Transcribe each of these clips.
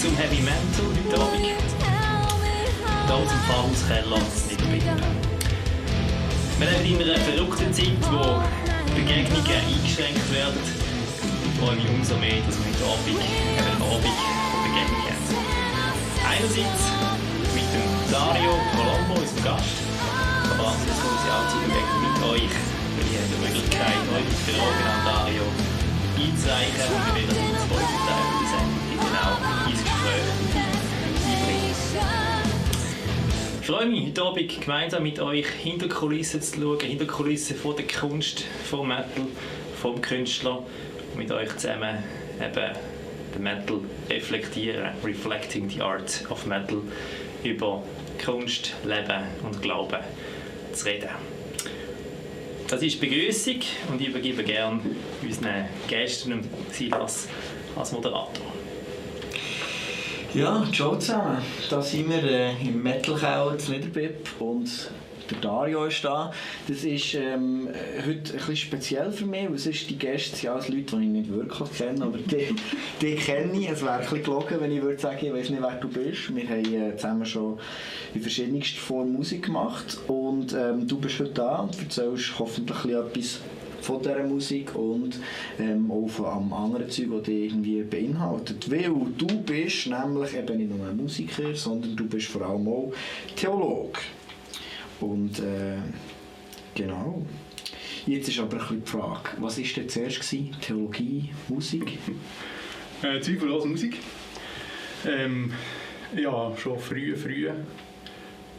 zum Heavy Metal heute Abend. Hier aus dem Pfarrhauskeller Niederbipp. Wir leben in einer verrückten Zeit, wo Begegnungen eingeschränkt werden. Ich freue mich umso mehr, dass wir heute Abend einen Abend von Begegnungen haben. Einerseits mit dem Dario Colombo, unserem Gast. Aber andererseits kommen sie auch zu Begegnungen mit euch. Wir haben die Möglichkeit, eure Fragen an Dario einzureichen und wir werden im zweiten Teil der Sendung genau ins Gespräch einbringen. Ich freue mich, heute Abend gemeinsam mit euch hinter die Kulissen zu schauen, hinter die Kulissen von der Kunst, vom Metal, vom Künstler und mit euch zusammen eben den Metal reflektieren, reflecting the art of Metal, über Kunst, Leben und Glauben zu reden. Das ist die Begrüßung und ich übergebe gerne unseren Gästen und Silas als Moderator. Ja, ciao zusammen. Da sind wir im Metal-Keller zu Niederbipp und der Dario ist da. Das ist heute ein bisschen speziell für mich, weil sonst die Gäste sind alles Leute, die ich nicht wirklich kenne, aber die kenne ich. Es wäre ein bisschen gelogen, wenn ich würde sagen, ich weiß nicht, wer du bist. Wir haben zusammen schon in verschiedensten Formen Musik gemacht und du bist heute da und erzählst hoffentlich etwas von dieser Musik und auch von einem anderen Zeug, das dich irgendwie beinhaltet. Weil du bist nämlich eben nicht nur ein Musiker, sondern du bist vor allem auch Theologe. Und genau. Jetzt ist aber ein bisschen die Frage, was war denn zuerst gewesen? Theologie, Musik? Zweifellos Musik. Ja, schon früh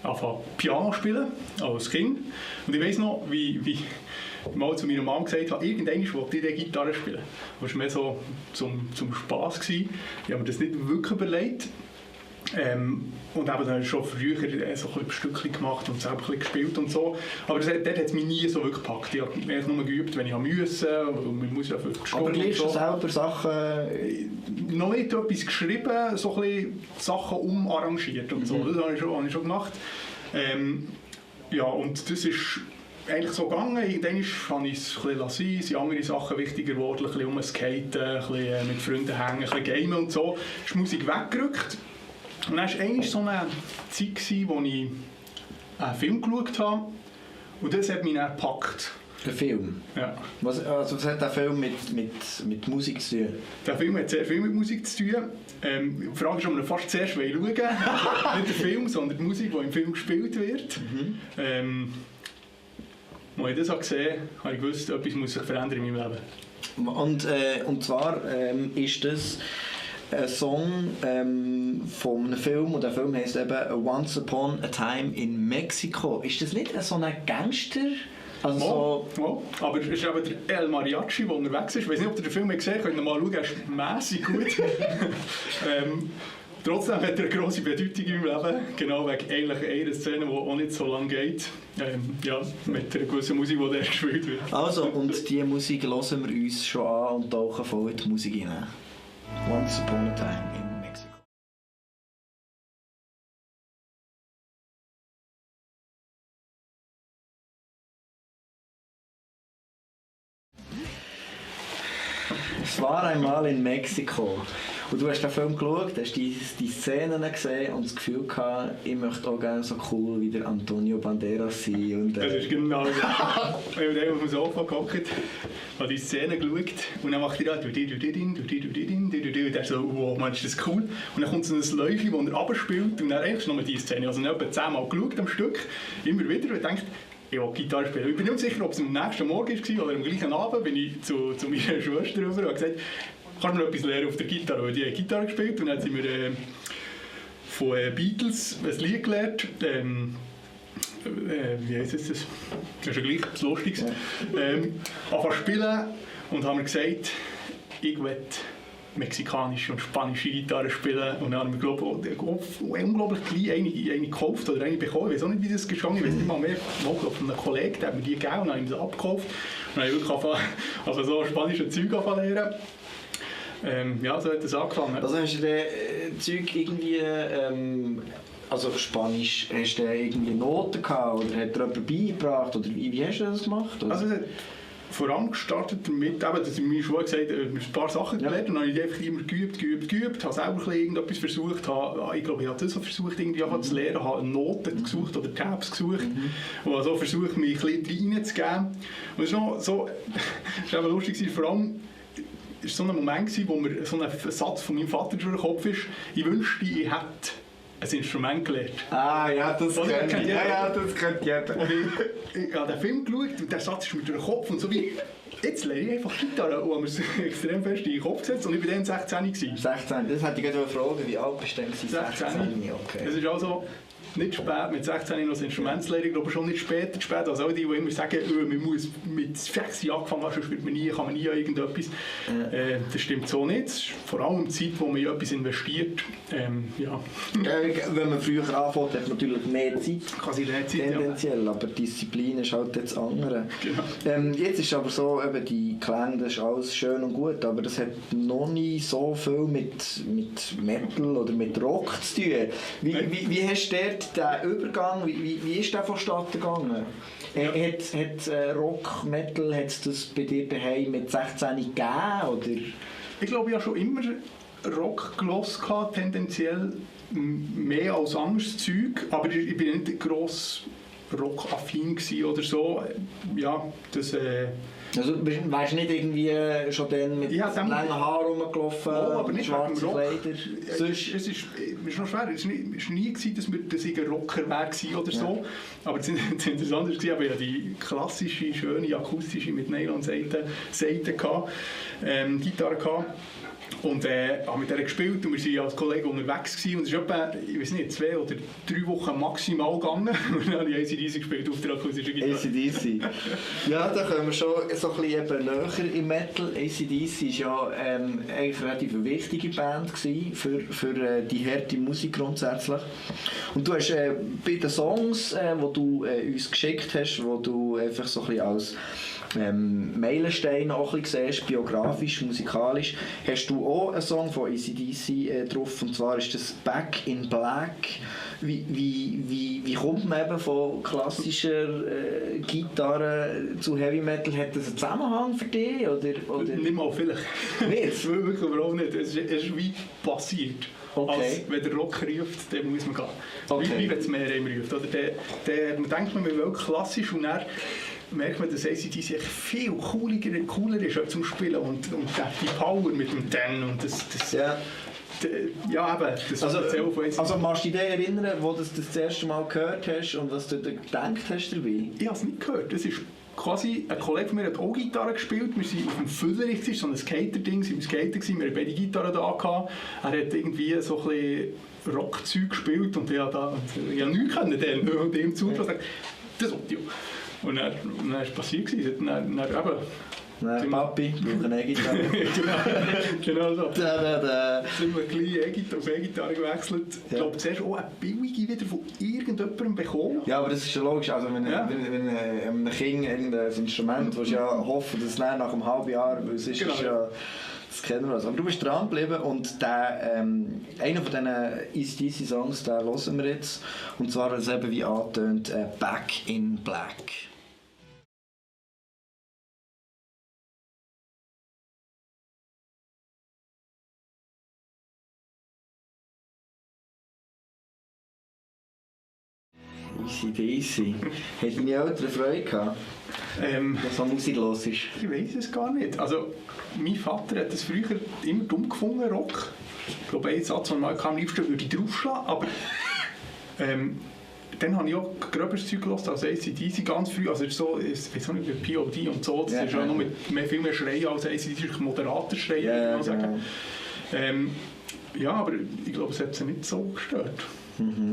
angefangen Piano spielen als Kind. Und ich weiss noch, wie ich mal zu meiner Mom gesagt habe, irgendwann wollte ich Gitarre spielen. Das war mehr so zum Spass gewesen. Ich habe mir das nicht wirklich überlegt. Und eben dann schon früher so ein bisschen Stückchen gemacht und selber ein bisschen gespielt und so. Aber dort hat es mich nie so wirklich gepackt. Ich habe nur geübt, wenn ich musste. Und man muss ja aber gleich schon selber Sachen... Noch nicht etwas geschrieben, so ein bisschen Sachen umarrangiert und so. Das habe ich schon gemacht. Ja, und das ist eigentlich so gegangen. Irgendwann habe ich es ein bisschen lassen, sind andere Sachen wichtiger geworden. Ein bisschen Skaten, ein bisschen mit Freunden hängen, ein bisschen gamen und so. Ist die Musik weggerückt. Und dann war einmal so eine Zeit, wo ich einen Film geschaut habe. Und das hat mich dann gepackt. Ein Film? Ja. Was hat der Film mit Musik zu tun? Der Film hat sehr viel mit Musik zu tun. Die Frage ist, ob man fast zuerst schauen will. Nicht der Film, sondern die Musik, die im Film gespielt wird. Als ich das gesehen habe, habe ich gewusst, etwas muss sich verändern in meinem Leben. Und zwar ist das ein Song von einem Film, und der Film heisst eben «Once Upon a Time in Mexico». Ist das nicht so ein Gangster? Also aber es ist eben der El Mariachi, der unterwegs ist. Ich weiß nicht, ob ihr den Film gesehen habt, könnt ihr mal schauen, er ist mässig gut. Trotzdem hat er eine grosse Bedeutung in meinem Leben, genau wegen eigentlich einer Szene, die auch nicht so lange geht. Ja, mit einer gewissen Musik, die da gespielt wird. Also, und diese Musik hören wir uns schon an und tauchen voll in die Musik hinein. Once Upon a Time in Mexico. Es war einmal in Mexiko. Und du hast den Film geschaut, hast die Szenen gesehen und das Gefühl gehabt, ich möchte auch gerne so cool wie der Antonio Banderas sein. Und, das ist genau so. Ich habe auf dem Sofa gehockt, habe die Szene geschaut und dann macht er da und er so, wow, man, ist das cool. Und dann kommt so ein Läufchen, das er abspielt und dann eigentlich nur die Szene. Also ich habe etwa 10-mal geschaut am Stück, immer wieder und denkt, ich will Gitarre spielen. Ich bin nicht sicher, ob es am nächsten Morgen war oder am gleichen Abend, bin ich zu meiner Schwester rüber und habe gesagt, kannst du mir etwas lernen auf der Gitarre? Weil die haben Gitarre gespielt und dann haben wir von Beatles ein Lied gelernt. Wie heisst das? Das ist ja gleich etwas Lustiges. Anfangen spielen und haben mir gesagt, ich will mexikanische und spanische Gitarre spielen. Und dann haben wir, glaube ich, unglaublich klein eine gekauft oder eine bekommen. Ich weiß auch nicht, wie das gegangen ist. Ich weiß nicht mal mehr. Von einem Kollegen, der hat mir die gegeben und dann habe ich das abgekauft. Und dann habe ich wirklich so spanische Zeug lernen. Ja, so hat das angefangen. Also hast du das Zeug irgendwie, also Spanisch, hast du irgendwie Noten gehabt oder hat dir jemand beigebracht oder wie hast du das gemacht? Oder? Also vor allem gestartet damit, eben, dass ich mir schon gesagt habe, ein paar Sachen gelernt, und dann habe ich einfach immer geübt, habe selber irgendetwas versucht, ich glaube, ich habe das versucht, irgendwie zu lernen, habe Noten gesucht oder Tabs gesucht, und habe so versucht, mich ein bisschen reinzugeben. Und es war so, es war lustig, vor allem, es war so ein Moment, wo mir so ein Satz von meinem Vater durch den Kopf ist, ich wünschte, ich hätte ein Instrument gelernt. Ah, ja, das kennt jeder. Ja, das kennt jeder. Und ich habe den Film geschaut und der Satz ist mir durch den Kopf und so wie, jetzt lerne ich einfach Gitarre und habe mir es extrem fest in den Kopf gesetzt und ich war dann 16 gewesen. 16, das hätte ich gerade fragen, wie alt bist du denn? 16. Okay. Es ist also nicht spät, mit 16 noch das Instrument zu lernen, aber schon nicht spät als all die immer sagen, man muss mit 6 angefangen haben, sonst kann man nie irgendetwas. Das stimmt so nicht. Das ist vor allem die Zeit, wo man in etwas investiert. Ja. Wenn man früher anfängt, hat man natürlich mehr Zeit, Quasi mehr Zeit, tendenziell, aber Disziplin ist halt das andere. Genau. Jetzt ist es aber so, eben die Klänge, das ist alles schön und gut, aber das hat noch nie so viel mit Metal oder mit Rock zu tun. Wie hast du den Übergang, wie ist der vonstatten gegangen? Hat Rock, Metal, hat es das bei dir daheim mit 16 gegeben? Oder? Ich glaube, ich habe schon immer Rock gehört, tendenziell mehr als anderes Zeug, aber ich bin nicht gross Rock-affin oder so. Ja, das... Also wärst du nicht irgendwie schon dann mit langen Haaren rumgelaufen, aber nicht schwarzen Kleider? Es ist noch schwer. Es war nie, dass ich ein Rocker war oder so. Aber das Interessante war, ich hatte die klassische, schöne, akustische mit Nylon-Saiten Gitarre gehabt. Und habe mit der gespielt und wir waren als Kollegen unterwegs gewesen. Und es ist etwa, ich weiß nicht, 2 oder 3 Wochen maximal gegangen. Und dann habe ich AC/DC gespielt auf der akustischen Gitarre. AC/DC. Ja, da kommen wir schon so ein bisschen eben näher im Metal. AC/DC war ja eigentlich eine relativ wichtige Band für die harte Musik grundsätzlich. Und du hast bei den Songs, die du uns geschickt hast, wo du einfach so ein bisschen als Meilenstein auch ein bisschen siehst, biografisch, musikalisch, hast du auch einen Song von AC/DC drauf, und zwar ist das Back in Black. Wie kommt man eben von klassischer Gitarre zu Heavy Metal? Hat das einen Zusammenhang für dich? Oder? Nicht mal vielleicht. Nicht? Wirklich, aber auch nicht. Es ist wie passiert. Okay. Als wenn der Rock ruft, dann muss man gehen. Okay. Wie wenn es mehr ruft. Oder man denkt, man will klassisch und dann merkt man, dass AC/DC viel cooler ist zum Spielen und die Power mit dem Ten und das ja. Ja, eben, das Erzählen von AC/DC. Also kannst du dich erinnern, wo du das erste Mal gehört hast und was du gedacht hast dabei? Ich habe es nicht gehört. Das ist quasi, ein Kollege von mir hat auch Gitarre gespielt. Wir waren auf dem Füller, so ein Skater-Ding, wir hatten beide Gitarren da gehabt. Er hat irgendwie so ein bisschen Rockzeug gespielt und ich habe nichts können und ihm zugelassen. Das wollte ich. Und dann war es passiert. Nein, Papi, brauche eine E-Gitarre. Genau so. Dann sind wir gleich auf E-Gitarre gewechselt. Ich glaube, zuerst auch eine billige wieder von irgendjemandem bekommen. Ja, aber das ist schon logisch. Also wenn ein Kind irgendein Instrument, willst du ja hoffen, dass es nach einem halben Jahr, weil es ist ja... Das kennen wir. Aber du bist dran geblieben und einer von diesen AC/DC-Songs, den hören wir jetzt. Und zwar, das eben wie angetönt, Back in Black. AC/DC. Hat deine Eltern Freude gehabt, was so Musik los ist? Ich weiß es gar nicht. Also, mein Vater hat es früher immer dumm gefunden, Rock. Ich glaube, ein Satz, den man am liebsten würde ich draufschlagen, aber dann habe ich auch gröberes Zeug gehört als AC/DC ganz früh. Also, so, ich weiß auch nicht, wie POD und so, das ist ja noch mit viel mehr Schreien als AC/DC, moderater Schreien, würde man sagen. Ja, aber ich glaube, es hat sie nicht so gestört.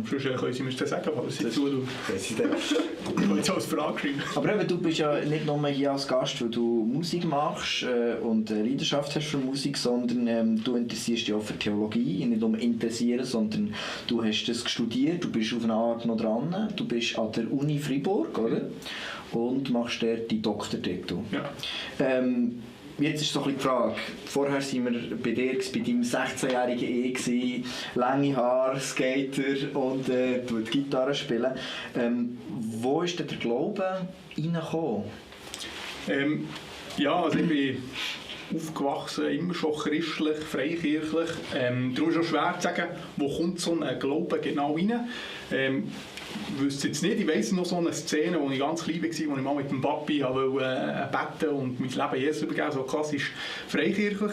Sonst können sie mir das sagen, falls sie zuschauen. Ich habe jetzt als Frage geschrieben. Aber eben, du bist ja nicht nur hier als Gast, weil du Musik machst und Leidenschaft hast für Musik, sondern du interessierst dich auch für Theologie. Nicht nur interessieren, sondern du hast das studiert, du bist auf eine Art noch dran. Du bist an der Uni Freiburg, oder? Und machst dort die Doktortitel. Ja. Jetzt ist so ein bisschen die Frage, vorher waren wir bei dir, bei deinem 16-jährigen Ehe, lange Haare, Skater und Gitarre spielen. Wo ist denn der Glaube reingekommen? Ja, also ich bin aufgewachsen, immer schon christlich, freikirchlich. Darum ist es auch schwer zu sagen, wo kommt so ein Glaube genau rein. Ich wüsste jetzt nicht, ich weiss noch so eine Szene, wo ich ganz klein war, wo ich mal mit dem Papi beten und mein Leben Jesus übergeben, so klassisch freikirchlich.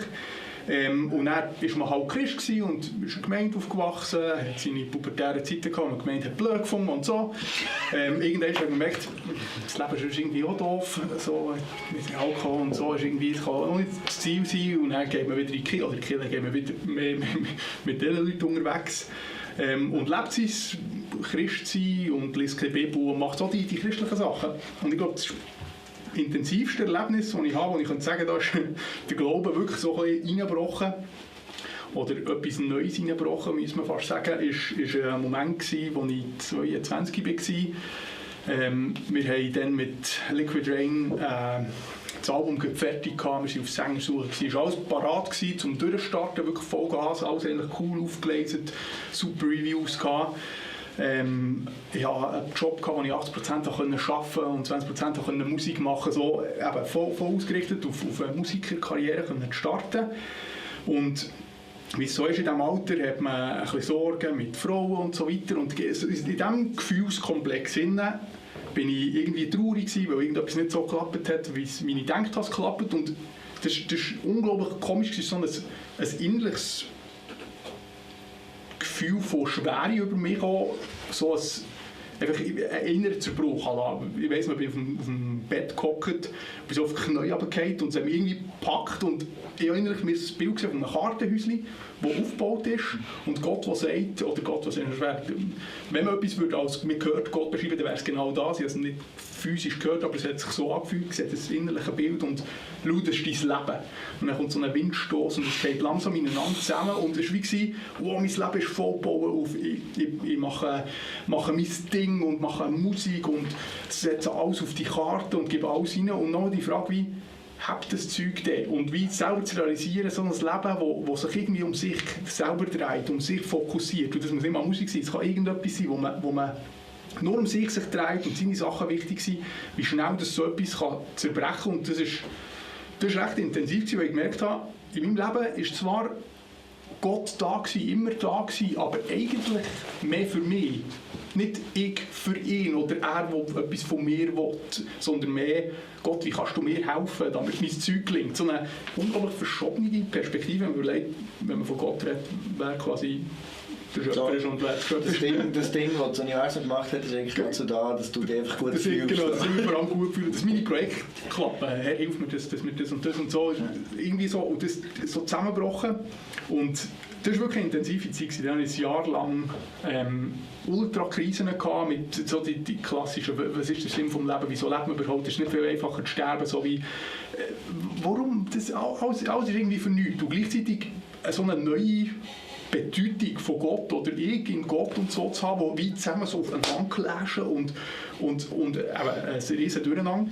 Und dann war man halt Christ und ist in der Gemeinde aufgewachsen, hat seine pubertären Zeiten gehabt, und die Gemeinde hat blöd gefunden und so. Irgendwann hat man gemerkt, das Leben ist irgendwie auch doof, so, mit Alkohol und so, ist irgendwie, das kann auch nicht das Ziel sein. Und dann geht man wieder in die Kirche, oder in die Kirche geht man wieder mit diesen Leuten unterwegs. Und lebt sein Christsein und liest die Bibel und macht so die christlichen Sachen. Und ich glaube, das intensivste Erlebnis, das ich habe, wo ich sagen kann, da ist der Glaube wirklich so ein bisschen reingebrochen. Oder etwas Neues reingebrochen, muss man fast sagen, ist ein Moment gewesen, als ich 22 war. Wir haben dann mit Liquid Rain das Album fertig gehabt, wir waren auf Sängersuche. Es war alles parat zum Durchstarten, wirklich Vollgas, alles eigentlich cool aufgelesen, super Reviews gehabt. Ich hatte einen Job, wo ich 80% arbeiten konnte und 20% Musik machen konnte, so eben voll ausgerichtet auf eine Musikerkarriere zu starten. Und wie es so ist in diesem Alter, hat man ein bisschen Sorgen mit Frauen und so weiter. Und in diesem Gefühlskomplex bin ich irgendwie traurig gewesen, weil irgendetwas nicht so geklappt hat, wie ich gedacht habe, es klappt. Und das war unglaublich komisch, so ein innerliches Gefühl von Schwere über mich kam, so einfach ein innerer Zerbruch. Ich weiss, ich bin auf dem Bett gehockt, bin so auf die Knie runtergefallen und es hat mich irgendwie gepackt und ich habe innerlich mir das Bild gesehen von einem Kartenhäuschen, das aufgebaut ist und Gott, der sagt, oder Gott, der sagt, wenn man etwas würde, als man hört Gott beschreiben, dann wäre es genau das. Ich habe es nicht physisch gehört, aber es hat sich so angefühlt, es hat das innerliche Bild und schau, das ist dein Leben. Und dann kommt so ein Windstoß und es geht langsam ineinander zusammen und es war wie, wow, mein Leben ist vollgebaut auf, ich mache mein Ding und mache Musik und setze alles auf die Karte und gebe alles rein und noch die Frage, wie habt das Zeug denn? Und wie selber zu realisieren, so ein Leben, wo sich irgendwie um sich selber dreht, um sich fokussiert. Und das muss nicht mal Musik sein, es kann irgendetwas sein, wo man nur um sich dreht und seine Sachen wichtig sind, wie schnell das so etwas kann zerbrechen kann. Und das ist recht intensiv, weil ich gemerkt habe, in meinem Leben ist zwar Gott da gewesen, immer da gewesen, aber eigentlich mehr für mich. Nicht ich für ihn oder er, der etwas von mir will, sondern mehr Gott, wie kannst du mir helfen, damit mein Zeug gelingt. So eine unglaublich verschobene Perspektive, wenn man von Gott redet, wäre quasi der Schöpfer ist und das Ding, was das Universum gemacht hat, ist eigentlich dazu da, dass du dich einfach gut fühlst. Genau, dass ich mich vor allem gut fühle, dass meine Projekte klappen. Herr, hilf mir, dass wir das und so. Irgendwie so, und das so zusammengebrochen. Und das war wirklich eine intensive Zeit. Dann hatte ich ein Jahr lang Ultrakrisen gehabt, mit so die klassischen, was ist der Sinn vom Leben, wieso lebt man überhaupt, es ist nicht viel einfacher zu sterben, so wie, warum, das alles ist irgendwie für nichts. Und gleichzeitig so eine neue Bedeutung von Gott oder ich in Gott und so zu haben, die wie zusammen so aufeinander clashen und ein riesen Durcheinander.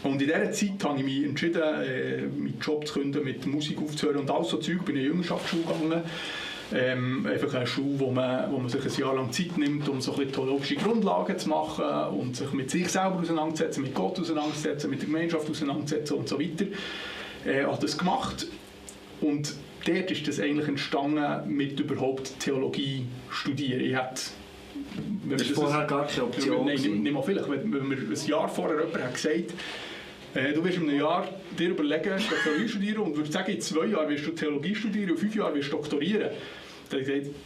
Und in dieser Zeit habe ich mich entschieden, meinen Job zu künden, mit Musik aufzuhören und all so Zeug. Bin in eine Jüngerschaftsschule gegangen. Einfach eine Schule, wo man sich ein Jahr lang Zeit nimmt, um so ein bisschen theologische Grundlagen zu machen und sich mit sich selber auseinanderzusetzen, mit Gott auseinanderzusetzen, mit der Gemeinschaft auseinanderzusetzen und so weiter. Ich habe das gemacht und dort ist das eigentlich entstanden, mit überhaupt Theologie studieren. Ich hätte, das war vorher gar keine Option. Nein, nicht mal vielleicht. Wenn mir ein Jahr vorher jemand hat gesagt, du wirst in einem Jahr dir überlegen, Theologie studieren und würdest sagen, in 2 Jahren wirst du Theologie studieren und 5 Jahren wirst du doktorieren. Dann habe ich gesagt,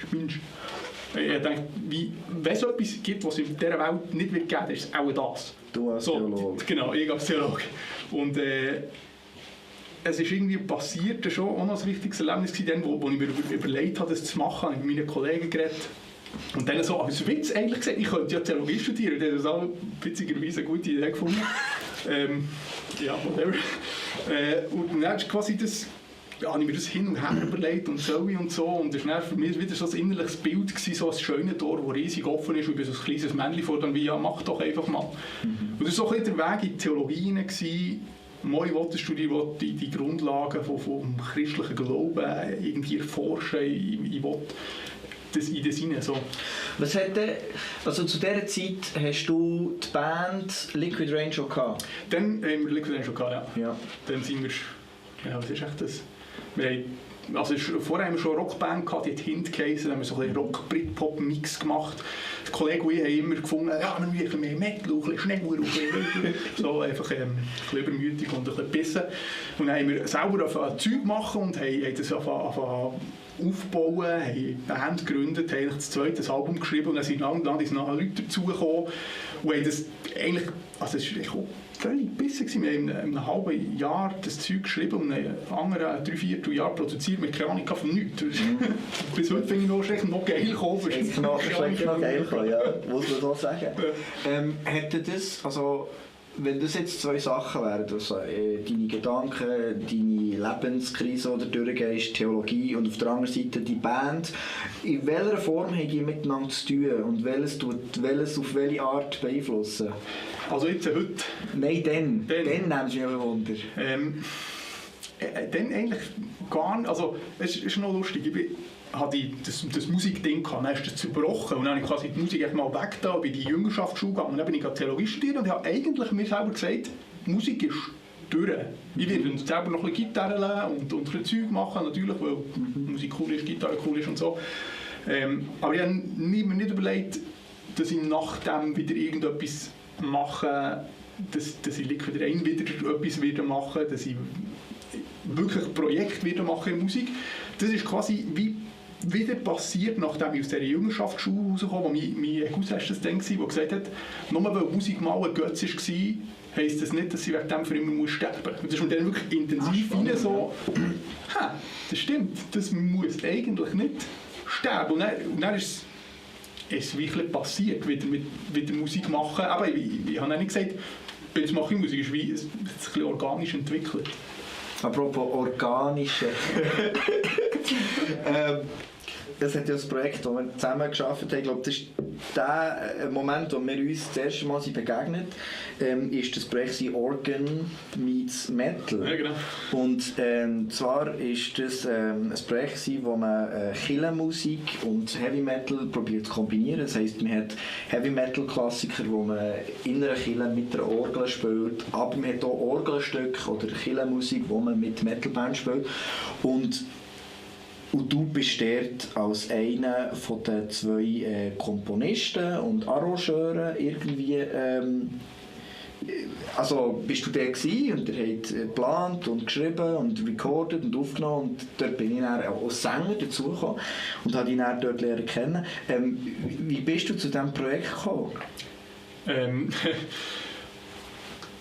spinnst du? Ich denke, wenn es etwas gibt, was es in dieser Welt nicht wird geben, ist es auch das. Du als Theologe. Genau, ich als Theologe. Und es ist irgendwie passiert, schon auch noch ein wichtiges Erlebnis gewesen, wo ich mir überlegt habe, das zu machen. Ich habe mit meinen Kollegen geredet. Und dann so als Witz eigentlich gesagt, ich könnte ja Theologie studieren. Die haben das auch witzigerweise eine gute Idee gefunden. Ja, whatever. Und dann ist quasi das, habe ich mir das hin und her überlegt und so und so. Und das war für mich wieder so ein innerliches Bild gewesen, so ein schönes Tor, das riesig offen ist. Und ich bin so ein kleines Männchen vor dann wie, ja, mach doch einfach mal. Und das war so ein bisschen der Weg in die Theologie hinein. Ich wollte studieren, ich wollte die Grundlagen vom christlichen Glauben irgendwie erforschen. Ich wollte in das rein. So. Was hat denn, also zu dieser Zeit hast du die Band Liquid Rain schon gehabt? Dann haben wir Liquid Rain schon gehabt, ja. Ja. Dann sind wir, ja, was ist echt das? Wir haben, also vorher haben wir schon eine Rockband gehabt, die hat Hintgeheißen, haben wir so ein Rock-Brit-Pop-Mix gemacht. Der Kollege und ich haben immer gefunden, ja, wir müssen mehr Metal, ein bisschen schneller, ein bisschen so einfach ein bisschen übermütig und ein bisschen bissen. Und dann haben wir selber angefangen Zeug machen und haben das angefangen aufbauen, haben eine Band gegründet, haben das zweite Album geschrieben und dann sind nachher Leute dazugekommen und haben das eigentlich, also es war auch völlig besser gewesen. Wir haben in einem halben Jahr das Zeug geschrieben und in einem anderen 3/4 Jahr produziert mit keine Ahnung von nichts. Bis heute finde ich noch geil gekommen. Jetzt noch geil gekommen, ja, muss man so sagen. Ja. Hätte das, also wenn das jetzt zwei Sachen wären, also deine Gedanken, deine Lebenskrise oder durchgehst, Theologie und auf der anderen Seite die Band, in welcher Form haben die miteinander zu tun und welches auf welche Art beeinflussen? Also jetzt heute? Nein, dann nehmen sie mich ein Wunder. Dann eigentlich gar nicht, also es ist noch lustig, ich hatte das Musikding gehabt, dann ist das zerbrochen und dann habe ich quasi die Musik mal weg da, bin in die Jüngerschaftsschule gegangen und dann bin ich Theologie studiert und habe eigentlich mir selber gesagt, Musik ist durch. Ich werde selber noch ein bisschen Gitarre lernen und ein bisschen Zeug machen, natürlich, weil Musik cool ist, Gitarre cool ist und so. Aber ich habe mir nicht überlegt, dass ich nachdem wieder irgendetwas mache, dass ich Liquid Rain wieder etwas wieder machen, dass ich wirklich ein Projekt wieder machen in Musik. Das ist quasi wie wieder passiert, nachdem ich aus dieser Jüngerschaftsschule rauskam, wo mein Cousin das dann war, der gesagt hat, nur weil Musik mal ein Götz war, heisst das nicht, dass ich wegen dem für immer sterben muss. Das ist mir dann wirklich intensiv rein so, das stimmt, das muss eigentlich nicht sterben. Und dann ist es wirklich passiert, wieder Musik machen. Aber ich habe nicht gesagt, jetzt mache ich Musik, es ist wie ein bisschen organisch entwickelt. Apropos organische. Das hat ja das Projekt, das wir zusammen geschaffen haben. Ich glaube, das ist der Moment, wo wir uns das erste Mal begegnet sind, ist das Projekt Organ meets Metal. Ja, genau. Und zwar ist das ein Projekt, wo man Kirchenmusik und Heavy Metal probiert zu kombinieren. Das heisst, man hat Heavy Metal Klassiker, wo man in einer Kirche mit einer Orgel spielt, aber man hat auch Orgelstücke oder Kirchenmusik, wo man mit Metalband spielt. Und du bist dort als einer von den zwei Komponisten und Arrangeuren irgendwie, also bist du der gewesen und der hat geplant und geschrieben und recorded und aufgenommen und dort bin ich dann als Sänger dazugekommen und habe dich dann dort lernen kennen. Wie bist du zu diesem Projekt gekommen?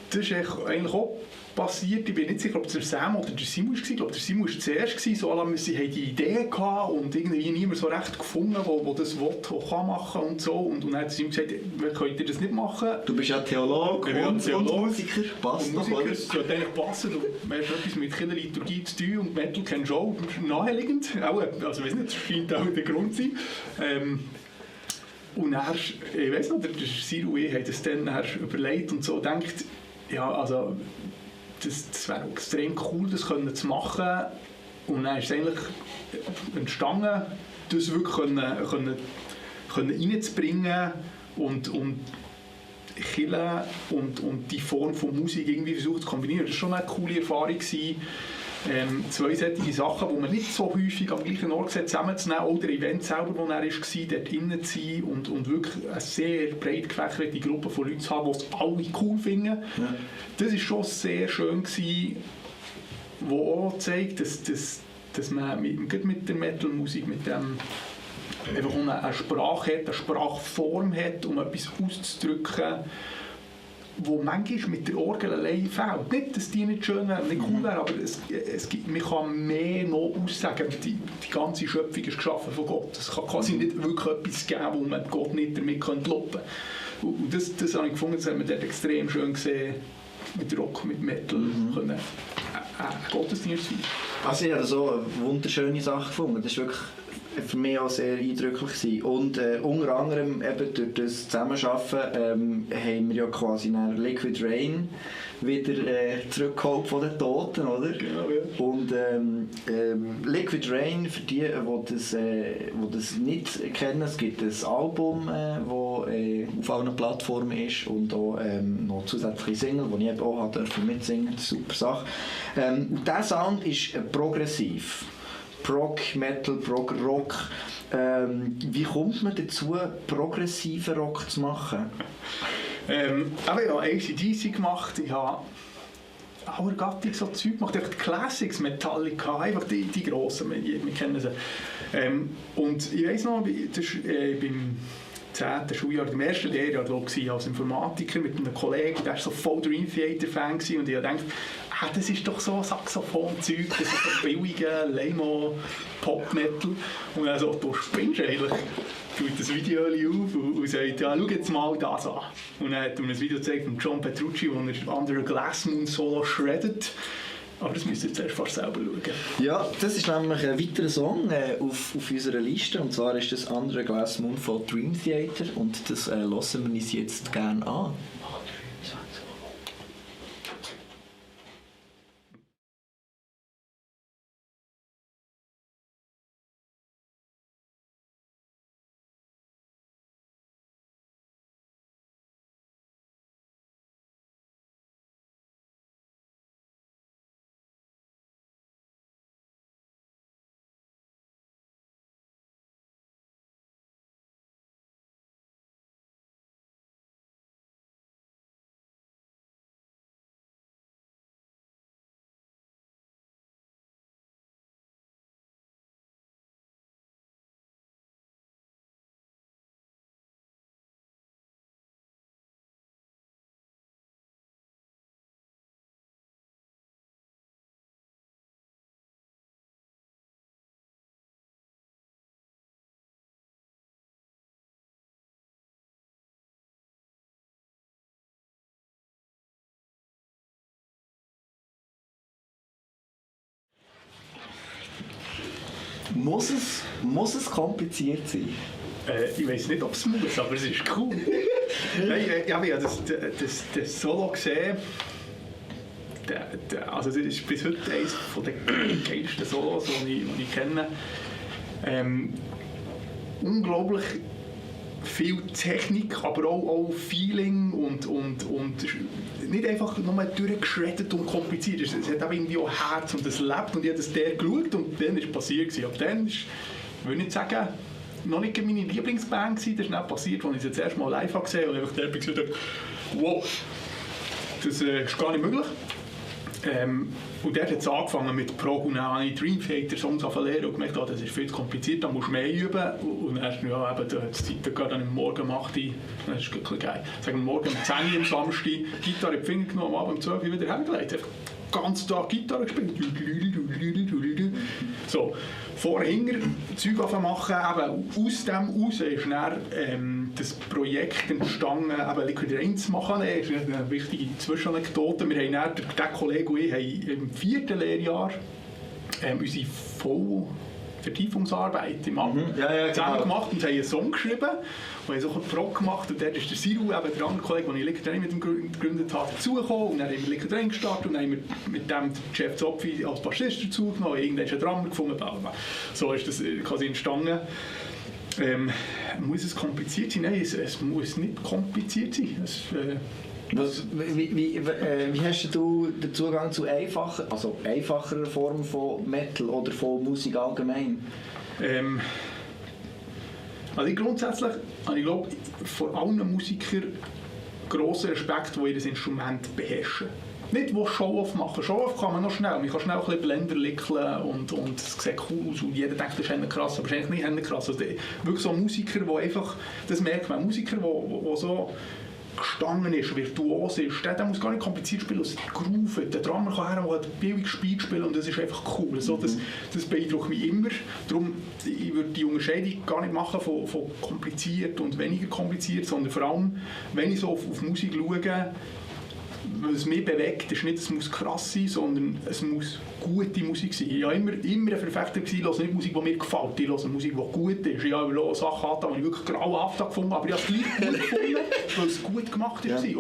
Das ist eigentlich auch passiert. Ich bin nicht sicher, ob es der Sam oder der Simon war. Ich glaube, der Simon war zuerst. So, sie hatten die Idee gehabt und irgendwie niemand so recht gefunden, der das will, kann machen und so. Und dann hat Simon gesagt, könnt ihr das nicht machen? Du bist ja Theologe und Musiker. Passt noch alles. Das sollte eigentlich passen. Du hast etwas mit Kinderliturgie zu tun und Metal kennst du auch. Naheliegend. Also, ich weiß nicht, das scheint auch der Grund zu sein. Und dann, ich weiss noch, der Ciro hat das dann überlegt und so denkt, ja, also das wäre extrem cool, das zu machen. Und dann ist es eigentlich entstanden, das wirklich reinzubringen und Kirche und die Form von Musik irgendwie versucht zu kombinieren. Das war schon eine coole Erfahrung. Zwei solche Sachen, die man nicht so häufig am gleichen Ort zusammenzunehmen, oder Event selber, wo er war, dort innen zu sein und wirklich eine sehr breit gefächerte Gruppe von Leuten zu haben, die es alle cool finden. Ja. Das war schon sehr schön, was auch zeigt, dass man mit der Metal-Musik, mit dem einfach eine Sprache hat, eine Sprachform hat, um etwas auszudrücken, wo manchmal mit der Orgel allein fehlt. Nicht, dass die nicht schön wäre, nicht cool wäre, aber man kann mehr noch aussagen. Die ganze Schöpfung ist geschaffen von Gott. Es kann quasi nicht wirklich etwas geben, wo man Gott nicht damit loben könnte. Und das habe ich gefunden, das haben wir dort extrem schön gesehen, mit Rock, mit Metal, können Gottesdienst feiern. Also ich habe so eine wunderschöne Sache gefunden. Das ist wirklich für mich auch sehr eindrücklich gewesen. Und unter anderem eben durch das Zusammenarbeiten haben wir ja quasi nach Liquid Rain wieder zurückgeholt von den Toten, oder? Genau, ja. Und Liquid Rain, für die das nicht kennen, es gibt ein Album, das auf allen Plattformen ist und auch noch zusätzliche Single, die ich eben auch mitsingen durfte. Super Sache. Und dieser Sound ist progressiv. Prog, Metal, Prog, Rock. Wie kommt man dazu, progressiven Rock zu machen? Aber ich habe AC/DC gemacht, ich habe aller Gattung so Zeug gemacht, einfach die Classics, Metallica, einfach die grossen, wir kennen sie. Und ich weiss noch, das war beim 10. Schuljahr, im ersten Lehrjahr als Informatiker mit einem Kollegen, der war so voll Dream Theater-Fan und ich habe gedacht, das ist doch so Saxophon-Zeug, das ist so billige Lemo-Pop-Metal. Und dann so, du spinnst eigentlich. Tut das Video auf und sagt, ja, schau jetzt mal das an. Und dann hat er mir ein Video gezeigt von John Petrucci, wo er Under a Glass Moon Solo shreddet. Aber das müsst ihr zuerst fast selber schauen. Ja, das ist nämlich ein weiterer Song auf unserer Liste. Und zwar ist das Under a Glass Moon von Dream Theater. Und das hören wir uns jetzt gerne an. Muss es kompliziert sein? Ich weiß nicht, ob es muss, aber es ist cool. Nein, ich habe das Solo gesehen. Also das ist bis heute eines der geilsten Solos, die ich kenne. Unglaublich viel Technik, aber auch Feeling und nicht einfach nur durchgeschreddet und kompliziert. Es hat auch irgendwie auch Herz und es lebt und ich habe das der geschaut und dann ist es passiert. Ab dann ist, ich will nicht sagen, noch nicht meine Lieblingsband gewesen. Das ist nicht passiert, als ich es das erste Mal live gesehen habe und einfach der gesagt habe, wow, das ist gar nicht möglich. Und dort hat es angefangen mit Prog und dann habe ich Dream Theater Songs lernen und gemerkt, das ist viel zu kompliziert, da musst du mehr üben. Und dann hast du ja eben die Zeit gerade am Morgen um 8 Uhr, das ist wirklich geil. Sagen wir morgen um 10 Uhr am Samstag, Gitarre in die Finger genommen, am Abend um 12 Uhr wieder hergelegt. Einfach den ganzen Tag Gitarre gespielt. So, vorher Zeug machen, eben aus dem raus ist dann das Projekt entstanden, eben Liquid Rain zu machen. Das ist eine wichtige Zwischenanekdote. Wir haben dann, der Kollege und ich haben im 4. Lehrjahr unsere Vertiefungsarbeit im Abi zusammen gemacht und haben einen Song geschrieben und haben so einen Prog gemacht und dort ist der Siru, eben der andere Kollege, den ich Liquid Rain mit ihm gegründet habe, dazugekommen und dann haben wir Liquid Rain gestartet und dann haben wir mit dem Jeff Zopfi als Bassist dazugenommen, irgendwann ist ein Drummer gefunden, so ist das quasi entstanden. Muss es kompliziert sein? Nein, es muss nicht kompliziert sein. Wie hast du den Zugang zu einfacherer Form von Metal oder von Musik allgemein? Also grundsätzlich habe ich glaube vor allen Musikern grossen Respekt, die ihr Instrument beherrschen. Nicht, die Show-off machen. Show-off kann man noch schnell. Man kann schnell ein bisschen Blender lickeln und es sieht cool aus und jeder denkt, das ist krass, aber es ist eigentlich nicht krass. Also wirklich so Musiker, die einfach, das merkt man, Musiker, die so gestanden ist, virtuos ist, der muss gar nicht kompliziert spielen, es groovet. Der Drummer kann her und billig Speed spielen und das ist einfach cool. Also das beeindruckt mich immer. Darum, ich würde die Unterscheidung gar nicht machen von kompliziert und weniger kompliziert, sondern vor allem, wenn ich so auf Musik schaue, was mich bewegt, ist nicht, es muss krass sein, sondern es muss gute Musik sein. Ich war immer ein Verfechter, ich höre nicht Musik, die mir gefällt, ich höre Musik, die gut ist. Ich habe Sachen gehabt, die ich wirklich grauenhaft gefunden habe, aber ich habe es gleich gut gefunden, weil es gut gemacht war. Ja.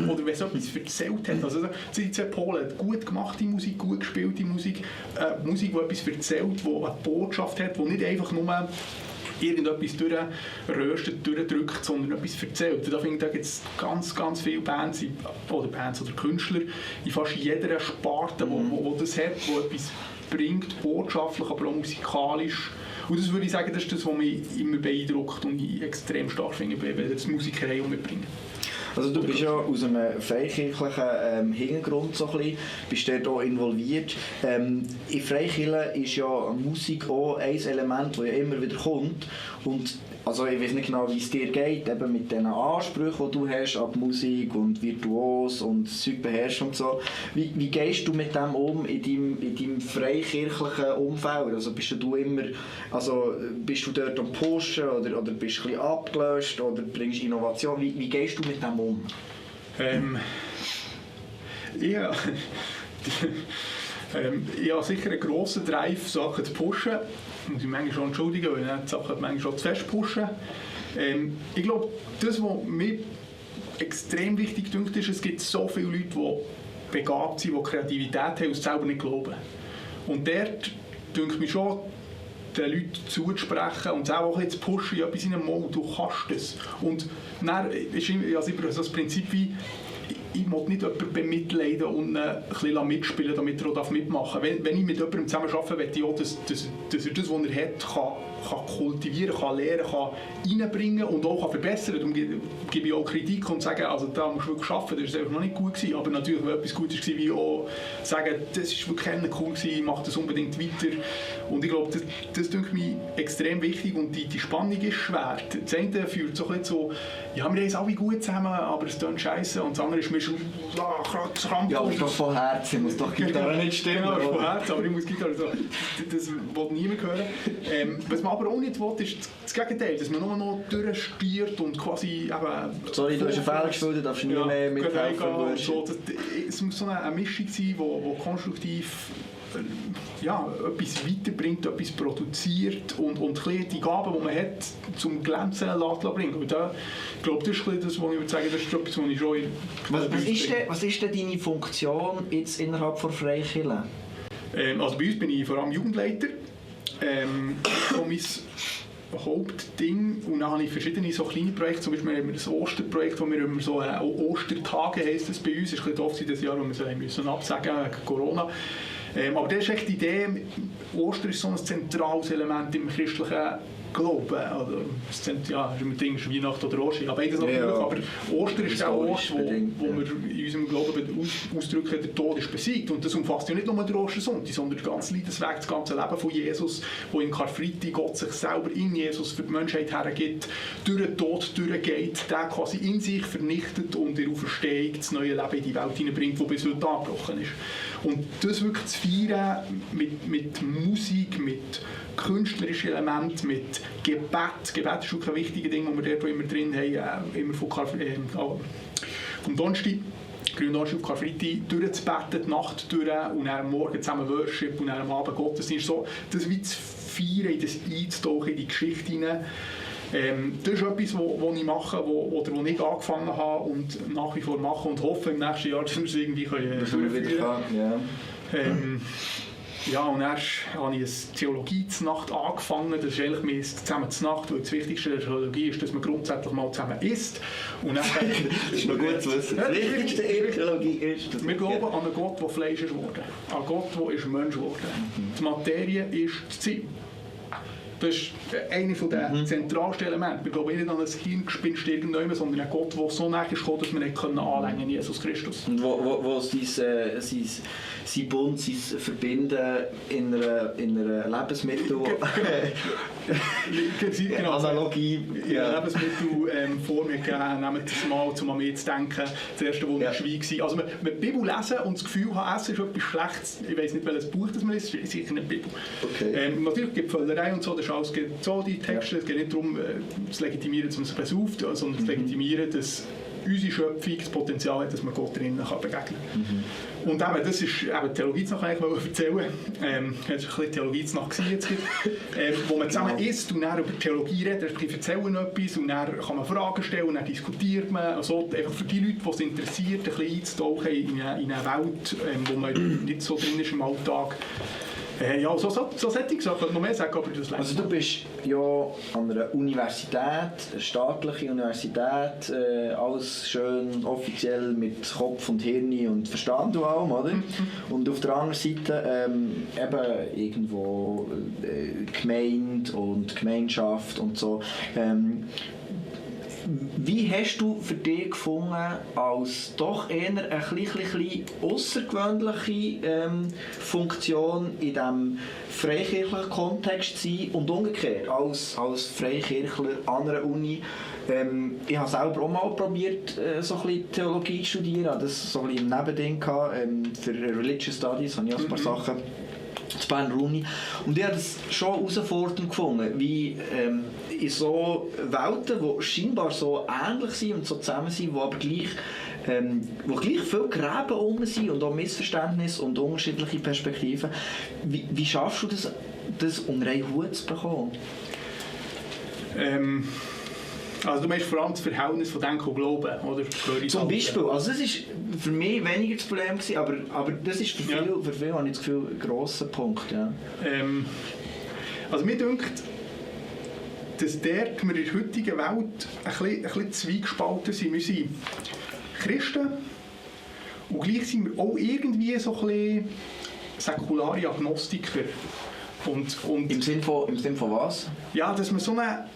Oder wenn es etwas erzählt hat. Also die zwei Polen, gut gemachte Musik, gut gespielte Musik, Musik, die etwas erzählt, die eine Botschaft hat, die nicht einfach nur irgendetwas durchröstet, durchdrückt, sondern etwas erzählt. Da finde ich, da gibt es ganz, ganz viele Bands oder Künstler in fast jeder Sparte, wo das hat, wo etwas bringt, botschaftlich, aber auch musikalisch. Und das würde ich sagen, das ist das, was mich immer beeindruckt und ich extrem stark finde, wenn das Musikerei mitbringen. Also du bist ja aus einem freikirchlichen Hintergrund so ein bisschen, bist dort auch involviert. In Freikirche ist ja Musik auch ein Element, das ja immer wieder kommt. Und also ich weiß nicht genau, wie es dir geht, eben mit diesen Ansprüchen, die du hast an die Musik und virtuos und Zeug beherrschen und so. Wie gehst du mit dem um in deinem freikirchlichen Umfeld? Also bist du dort am Pushen oder bist du ein bisschen abgelöscht oder bringst Innovation? Wie gehst du mit dem um? Ich habe sicher einen grossen Drive, Sachen zu pushen. Ich muss mich manchmal schon entschuldigen, weil ich die Sachen manchmal schon zu fest pushen. Ich glaube, das, was mir extrem wichtig dünkt, ist, es gibt so viele Leute, die begabt sind, die Kreativität haben und es selber nicht glauben. Und dort dünkt mich schon, den Leuten zuzusprechen und auch ein bisschen zu pushen, in etwas in einem Mode, du kannst es. Und dann ist immer so das Prinzip wie, ich will nicht jemanden bemitleiden und ein bisschen mitspielen, damit er auch mitmachen darf. Wenn ich mit jemandem zusammen arbeite, möchte ich auch, dass er das, was er hat, kann kultivieren, kann lernen, kann reinbringen und auch verbessern. Darum gebe ich auch Kritik und sage, also da musst du wirklich arbeiten, das war einfach noch nicht gut gewesen. Aber natürlich, wenn etwas Gutes war, wie auch sagen, das ist wirklich cool gewesen, mach das unbedingt weiter. Und ich glaube, das denke mich extrem wichtig und die Spannung ist schwer. Das eine führt so ein bisschen so, ja, wir haben es alle gut zusammen, aber es klingt scheiße. Und das andere ist mir schon krank. Ja, aber doch von Herzen, muss doch Gitarre nicht stimmen. Genau, von Herzen, aber ich muss Gitarre so. Das will niemand hören. Was man aber auch nicht will, ist das Gegenteil, dass man nur noch durchstiert und quasi eben... Sorry, du hast einen Fehler gespielt, du darfst nie mehr mithelfen. So, es muss so eine Mischung sein, die konstruktiv etwas weiterbringt, etwas produziert und die Gaben, die man hat, zum Glänzen bringen. Und da, ich glaube, das ist das, was ich würde sagen, das ist etwas, was ich schon... Was ist denn deine Funktion jetzt innerhalb der Freikirche? Also bei uns bin ich vor allem Jugendleiter. So mein Hauptding. Und dann habe ich verschiedene so kleine Projekte. Zum Beispiel haben wir das Osterprojekt, wo wir immer so Ostertage heisst das bei uns. Es ist ein bisschen oft das Jahr, wo wir so müssen absagen wegen Corona. Aber das ist echt die Idee, Ostern ist so ein zentrales Element im christlichen Glauben. Also, ist Weihnachten oder Ostern, aber beides natürlich. Ja. Aber Ostern ist der Ort, wo wir in unserem Glauben ausdrücken, der Tod ist besiegt. Und das umfasst ja nicht nur den Ostersonntag, sondern den ganzen Leidensweg, das ganze Leben von Jesus, wo in Karfreitag Gott sich selber in Jesus für die Menschheit hergibt, durch den Tod durchgeht, der quasi in sich vernichtet und in Auferstehung das neue Leben in die Welt hineinbringt, das bis heute angebrochen ist. Und das wirklich zu feiern mit Musik, mit künstlerischen Elementen, mit Gebet. Gebet ist wirklich ein wichtiges Ding, das wir dort immer drin haben, immer vom Donnerstag, Gründonnerstag auf Karfreitag durchzubeten, die Nacht durch und dann am Morgen zusammen Worship und dann am Abend Gottesdienst. So, das wie zu feiern, in das einzutauchen, in die Geschichte hinein. Das ist etwas, was ich mache, oder wo ich angefangen habe und nach wie vor mache und hoffe im nächsten Jahr, dass wir es irgendwie durchführen können. Ja, und erst habe ich eine Theologie zur Nacht angefangen. Das ist eigentlich mehr zusammen zur Nacht, weil das Wichtigste der Theologie ist, dass man grundsätzlich mal zusammen isst. Und dann, das ist noch gut zu wissen. Das Wichtigste in der Theologie ist, dass wir glauben an einen Gott, der Fleisch ist geworden. An einen Gott, der ist Mensch geworden. Die Materie ist das Ziel. Das ist einer der zentralsten Elemente. Wir glauben nicht an ein Hirngespinst irgendjemand, sondern an Gott, der so näher ist gekommen, dass wir nicht anlängen können, Jesus Christus. Und wo sein Bund, sein Verbinden in einer Lebensmittel... Genau. Analogie. Ja. Lebensmittelform gegeben, nehmt das mal, um an mich zu denken. Das erste, wo ich Schwein war. Also man die Bibel lesen und das Gefühl haben, Essen ist etwas Schlechtes. Ich weiss nicht, welches Buch das man ist, sicher nicht die Bibel. Okay. Natürlich gibt es Völlerei und so, das ist alles so, die Texte. Es geht nicht darum, zu legitimieren, dass man es besauft, sondern zu legitimieren, dass unsere Schöpfung das Potenzial hat, dass man Gott drinnen begegnen kann. Und eben, das ist eben Theologieznacht, eigentlich erzählen. Es war ein bisschen Theologieznacht jetzt, wo man zusammen isst und dann über Theologie redet, erzählen etwas und dann kann man Fragen stellen und dann diskutiert man. Also einfach für die Leute, die es interessiert, ein bisschen einzutauchen in eine Welt, wo man nicht so drin ist im Alltag. Ja, so Settings, ich könnte noch mehr sagen, aber das Also du bist ja an einer Universität, eine staatliche Universität, alles schön offiziell mit Kopf und Hirn und Verstand und allem, oder? Und auf der anderen Seite eben irgendwo Gemeinde und Gemeinschaft und so. Wie hast du für dich gefunden, als doch eher eine bisschen außergewöhnliche Funktion in diesem freikirchlichen Kontext zu sein und umgekehrt, als Freikirchler an einer Uni? Ich habe selber auch mal probiert, so ein bisschen Theologie zu studieren, hatte das so ein bisschen im Nebending gehabt, für Religious Studies habe ich auch ein paar Sachen zu Berner Uni. Und ich habe das schon herausfordernd gefunden, wie in so Welten, die scheinbar so ähnlich sind und so zusammen sind, wo aber gleich, wo gleich viele Gräben rum sind und auch Missverständnisse und unterschiedliche Perspektiven. Wie schaffst du das unter einen Hut zu bekommen? Also du meinst vor allem das Verhältnis von Denken und Glauben, oder? Zum Beispiel, also das ist für mich weniger das Problem gewesen, aber das ist für viele, habe ich das Gefühl, ein grosser Punkt. Ja. Also mir denkt, dass wir in der heutigen Welt ein bisschen zweigespalten sind. Wir sind Christen und gleich sind wir auch irgendwie so ein bisschen säkulare Agnostiker. Und Im Sinn von was? Ja, dass man so eine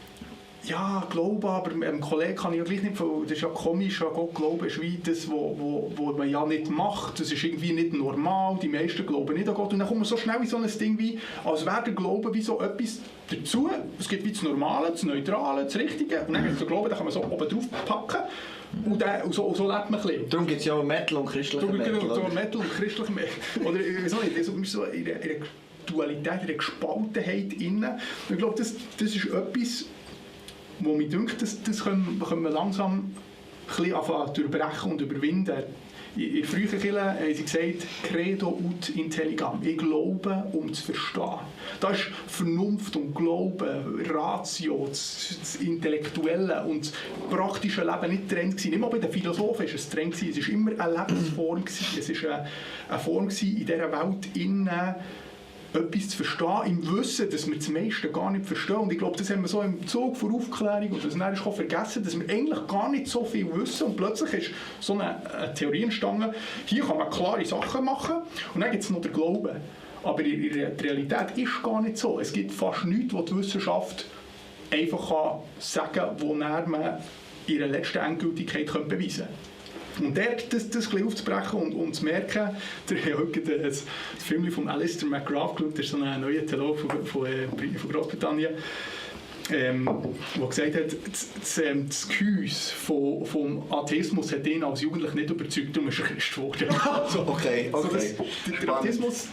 Glauben, aber einem Kollegen kann ich ja gleich nicht, das ist ja komisch, an Gott glauben ist wie das, was man ja nicht macht, das ist irgendwie nicht normal, die meisten glauben nicht an Gott und dann kommt man so schnell in so ein Ding wie, als wäre der Glaube wie so etwas dazu, es gibt wie das Normale, das Neutrale, das Richtige und dann gibt es den Glauben, den kann man so oben drauf packen und so lebt man ein bisschen. Darum gibt es ja auch Metal und christlichen Metal. So Metal und christlichen Metal, oder ich weiß nicht, so in der Dualität, in der Gespaltenheit innen. Ich glaube, das ist etwas, wo mir denkt, das können wir langsam ein bisschen anfangen zu durchbrechen und überwinden. In der frühen Kirche haben sie gesagt, Credo ut intelligam. Ich glaube, um zu verstehen. Da ist Vernunft und Glauben, Ratio, das Intellektuelle und das praktische Leben nicht getrennt gewesen. Nicht mal bei den Philosophen war es getrennt gewesen. Es war immer eine Lebensform gewesen. Es war eine Form gewesen, in dieser Welt innen etwas zu verstehen, im Wissen, dass wir das meiste gar nicht verstehen. Und ich glaube, das haben wir so im Zug vor Aufklärung und das dann ist vergessen, dass wir eigentlich gar nicht so viel wissen. Und plötzlich ist so eine Theorie entstanden, hier kann man klare Sachen machen und dann gibt es noch den Glauben. Aber in der Realität ist gar nicht so. Es gibt fast nichts, was die Wissenschaft einfach sagen kann, wo man ihre letzte Endgültigkeit beweisen kann. Und dort das ein bisschen aufzubrechen und zu merken, ich habe heute das Film von Alistair McGrath geschaut, das ist so ein neuer Theologe von Großbritannien, der gesagt hat, das Gehäuse vom Atheismus hat ihn als Jugendlich nicht überzeugt, darum ist er Christ geworden. Okay. Der Atheismus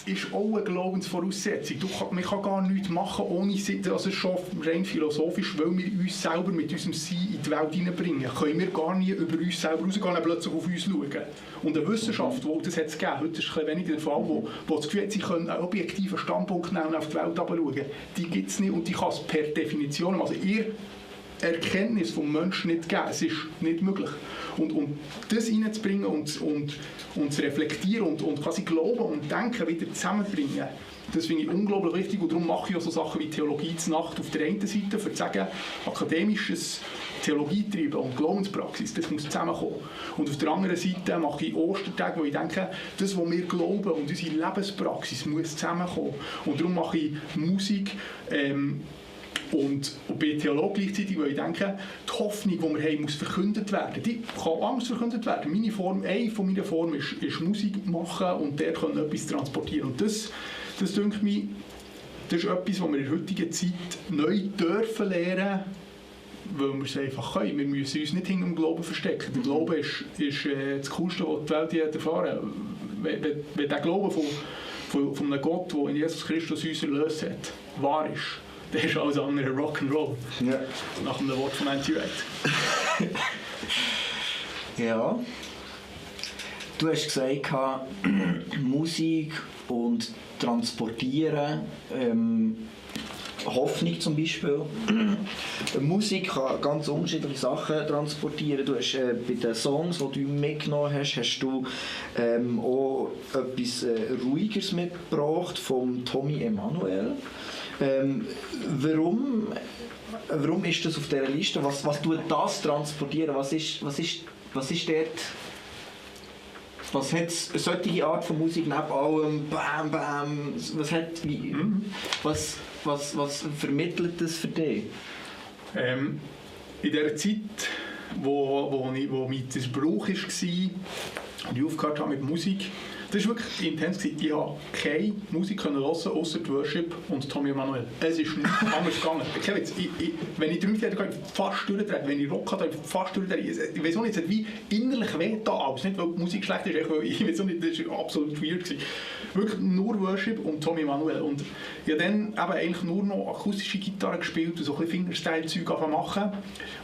ist auch eine Glaubensvoraussetzung. Man kann gar nichts machen, ohne also schon rein philosophisch, weil wir uns selber mit unserem Sein in die Welt hineinbringen. Können wir gar nie über uns selber rausgehen und plötzlich auf uns schauen. Und eine Wissenschaft, wo das hat es gegeben, heute ist es weniger der Fall, wo das Gefühl hat, sie können einen objektiven Standpunkt nehmen und auf die Welt herabschauen. Die gibt es nicht und die kann es per Definition, also ihr Erkenntnis vom Menschen nicht geben. Es ist nicht möglich. Und das reinzubringen und zu reflektieren und quasi Glauben und Denken wieder zusammenbringen, das finde ich unglaublich wichtig und darum mache ich auch so Sachen wie Theologie-Nacht auf der einen Seite, für zu sagen, akademisches Theologietreiben und Glaubenspraxis, das muss zusammenkommen. Und auf der anderen Seite mache ich Ostertage, wo ich denke, das, was wir glauben und unsere Lebenspraxis muss zusammenkommen. Und darum mache ich Musik, und bei Theologen gleichzeitig, weil ich denke, die Hoffnung, die wir haben, muss verkündet werden. Die kann anders verkündet werden. Eine von meinen Formen ist Musik machen und der kann etwas transportieren. Und das denke ich, das ist etwas, was wir in der heutigen Zeit neu dürfen lernen, weil wir es einfach können. Wir müssen uns nicht hinter dem Glauben verstecken. Der Glaube ist das Coolste, was die Welt je erfahren. Wenn der Glaube von einem Gott, der in Jesus Christus uns erlöst hat, wahr ist, der ist alles andere Rock'n'Roll. Ja. Nach dem Wort von Anti-Red. Ja. Du hast gesagt, Musik und Transportieren, Hoffnung zum Beispiel. Musik kann ganz unterschiedliche Sachen transportieren. Du hast bei den Songs, die du mitgenommen hast, hast du auch etwas Ruhigeres mitgebracht vom Tommy Emmanuel. Warum ist das auf dieser Liste? Was tut das transportieren? Was ist dort? Was hat solche Art von Musik neben allem Bam Bam? Was vermittelt das für dich? In dieser Zeit, wo mein Brauch war und ich aufgehört habe mit Musik, das war wirklich intens. Ich habe keine Musik hören, außer Worship und Tommy Emmanuel. Es ist nicht anders gegangen. Wenn ich Trümpfe hatte, kann ich fast durchdrehen. Wenn ich Rock hatte, fast durchdrehen. Ich weiß auch nicht, es hat wie innerlich weh da alles. Nicht, weil die Musik schlecht ist, ich weiß auch nicht, das war absolut weird gewesen. Wirklich nur Worship und Tommy Emmanuel. Und ich habe dann eben eigentlich nur noch akustische Gitarre gespielt und so ein bisschen Fingerstyle-Zeug machen.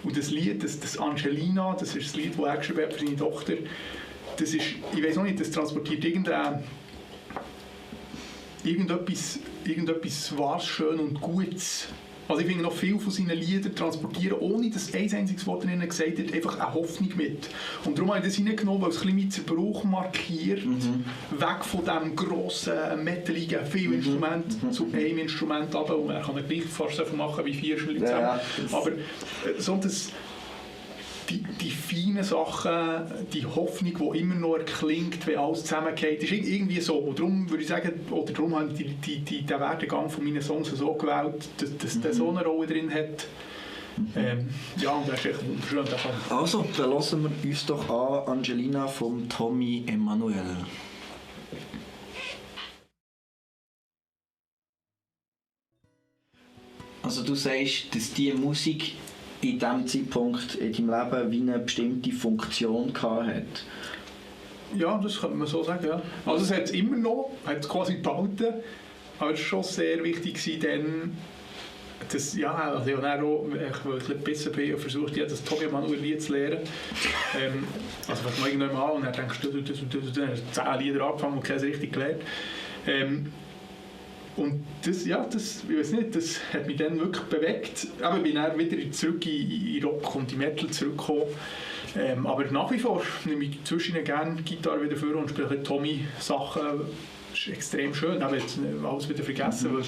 Und das Lied, das Angelina, das ist das Lied, das er geschrieben hat für seine Tochter. Das ist, ich weiß auch nicht, das transportiert irgendetwas Wahres, Schön und Gutes. Also ich finde noch viel von seinen Liedern transportieren, ohne dass ein einziges Wort drin gesagt hat, einfach eine Hoffnung mit. Und darum habe ich das hineingenommen, weil es ein bisschen mit Zerbruch markiert, weg von diesem grossen, metaligen, vielen Instrumenten zu einem Instrument runter. Und man kann ja gleich fast so viel machen wie 4 Leute zusammen. Ja. Aber so die feinen Sachen, die Hoffnung, die immer noch erklingt, wenn alles zusammengeht, ist irgendwie so. Und darum würde ich sagen, oder darum habe ich den Werdegang von meinen Songs so gewählt, dass der so eine Rolle drin hat. Ja, und das ist echt wunderschön. Also, dann hören wir uns doch an Angelina von Tommy Emmanuel. Also du sagst, dass diese Musik in diesem Zeitpunkt in deinem Leben wie eine bestimmte Funktion hatte? Ja, das könnte man so sagen, ja. Also es hat es immer noch, hat es quasi behalten, aber es war schon sehr wichtig gewesen, das, ja, also ich habe auch, weil ich ein bisschen besser bin, versucht, das Tommy Emmanuel Lied zu lernen. Also fängt man irgendwann mal an und dann denkst du, dann hast du 10 Lieder angefangen und keins richtig gelernt. Und das, ja, das, ich weiß nicht, das hat mich dann wirklich bewegt. Aber ich bin dann wieder zurück in Rock und in Metal zurückgekommen. Aber nach wie vor nehme ich zwischen gerne Gitarre wieder vor und spiele Tommy-Sachen. Das ist extrem schön. Ich habe jetzt alles wieder vergessen, weil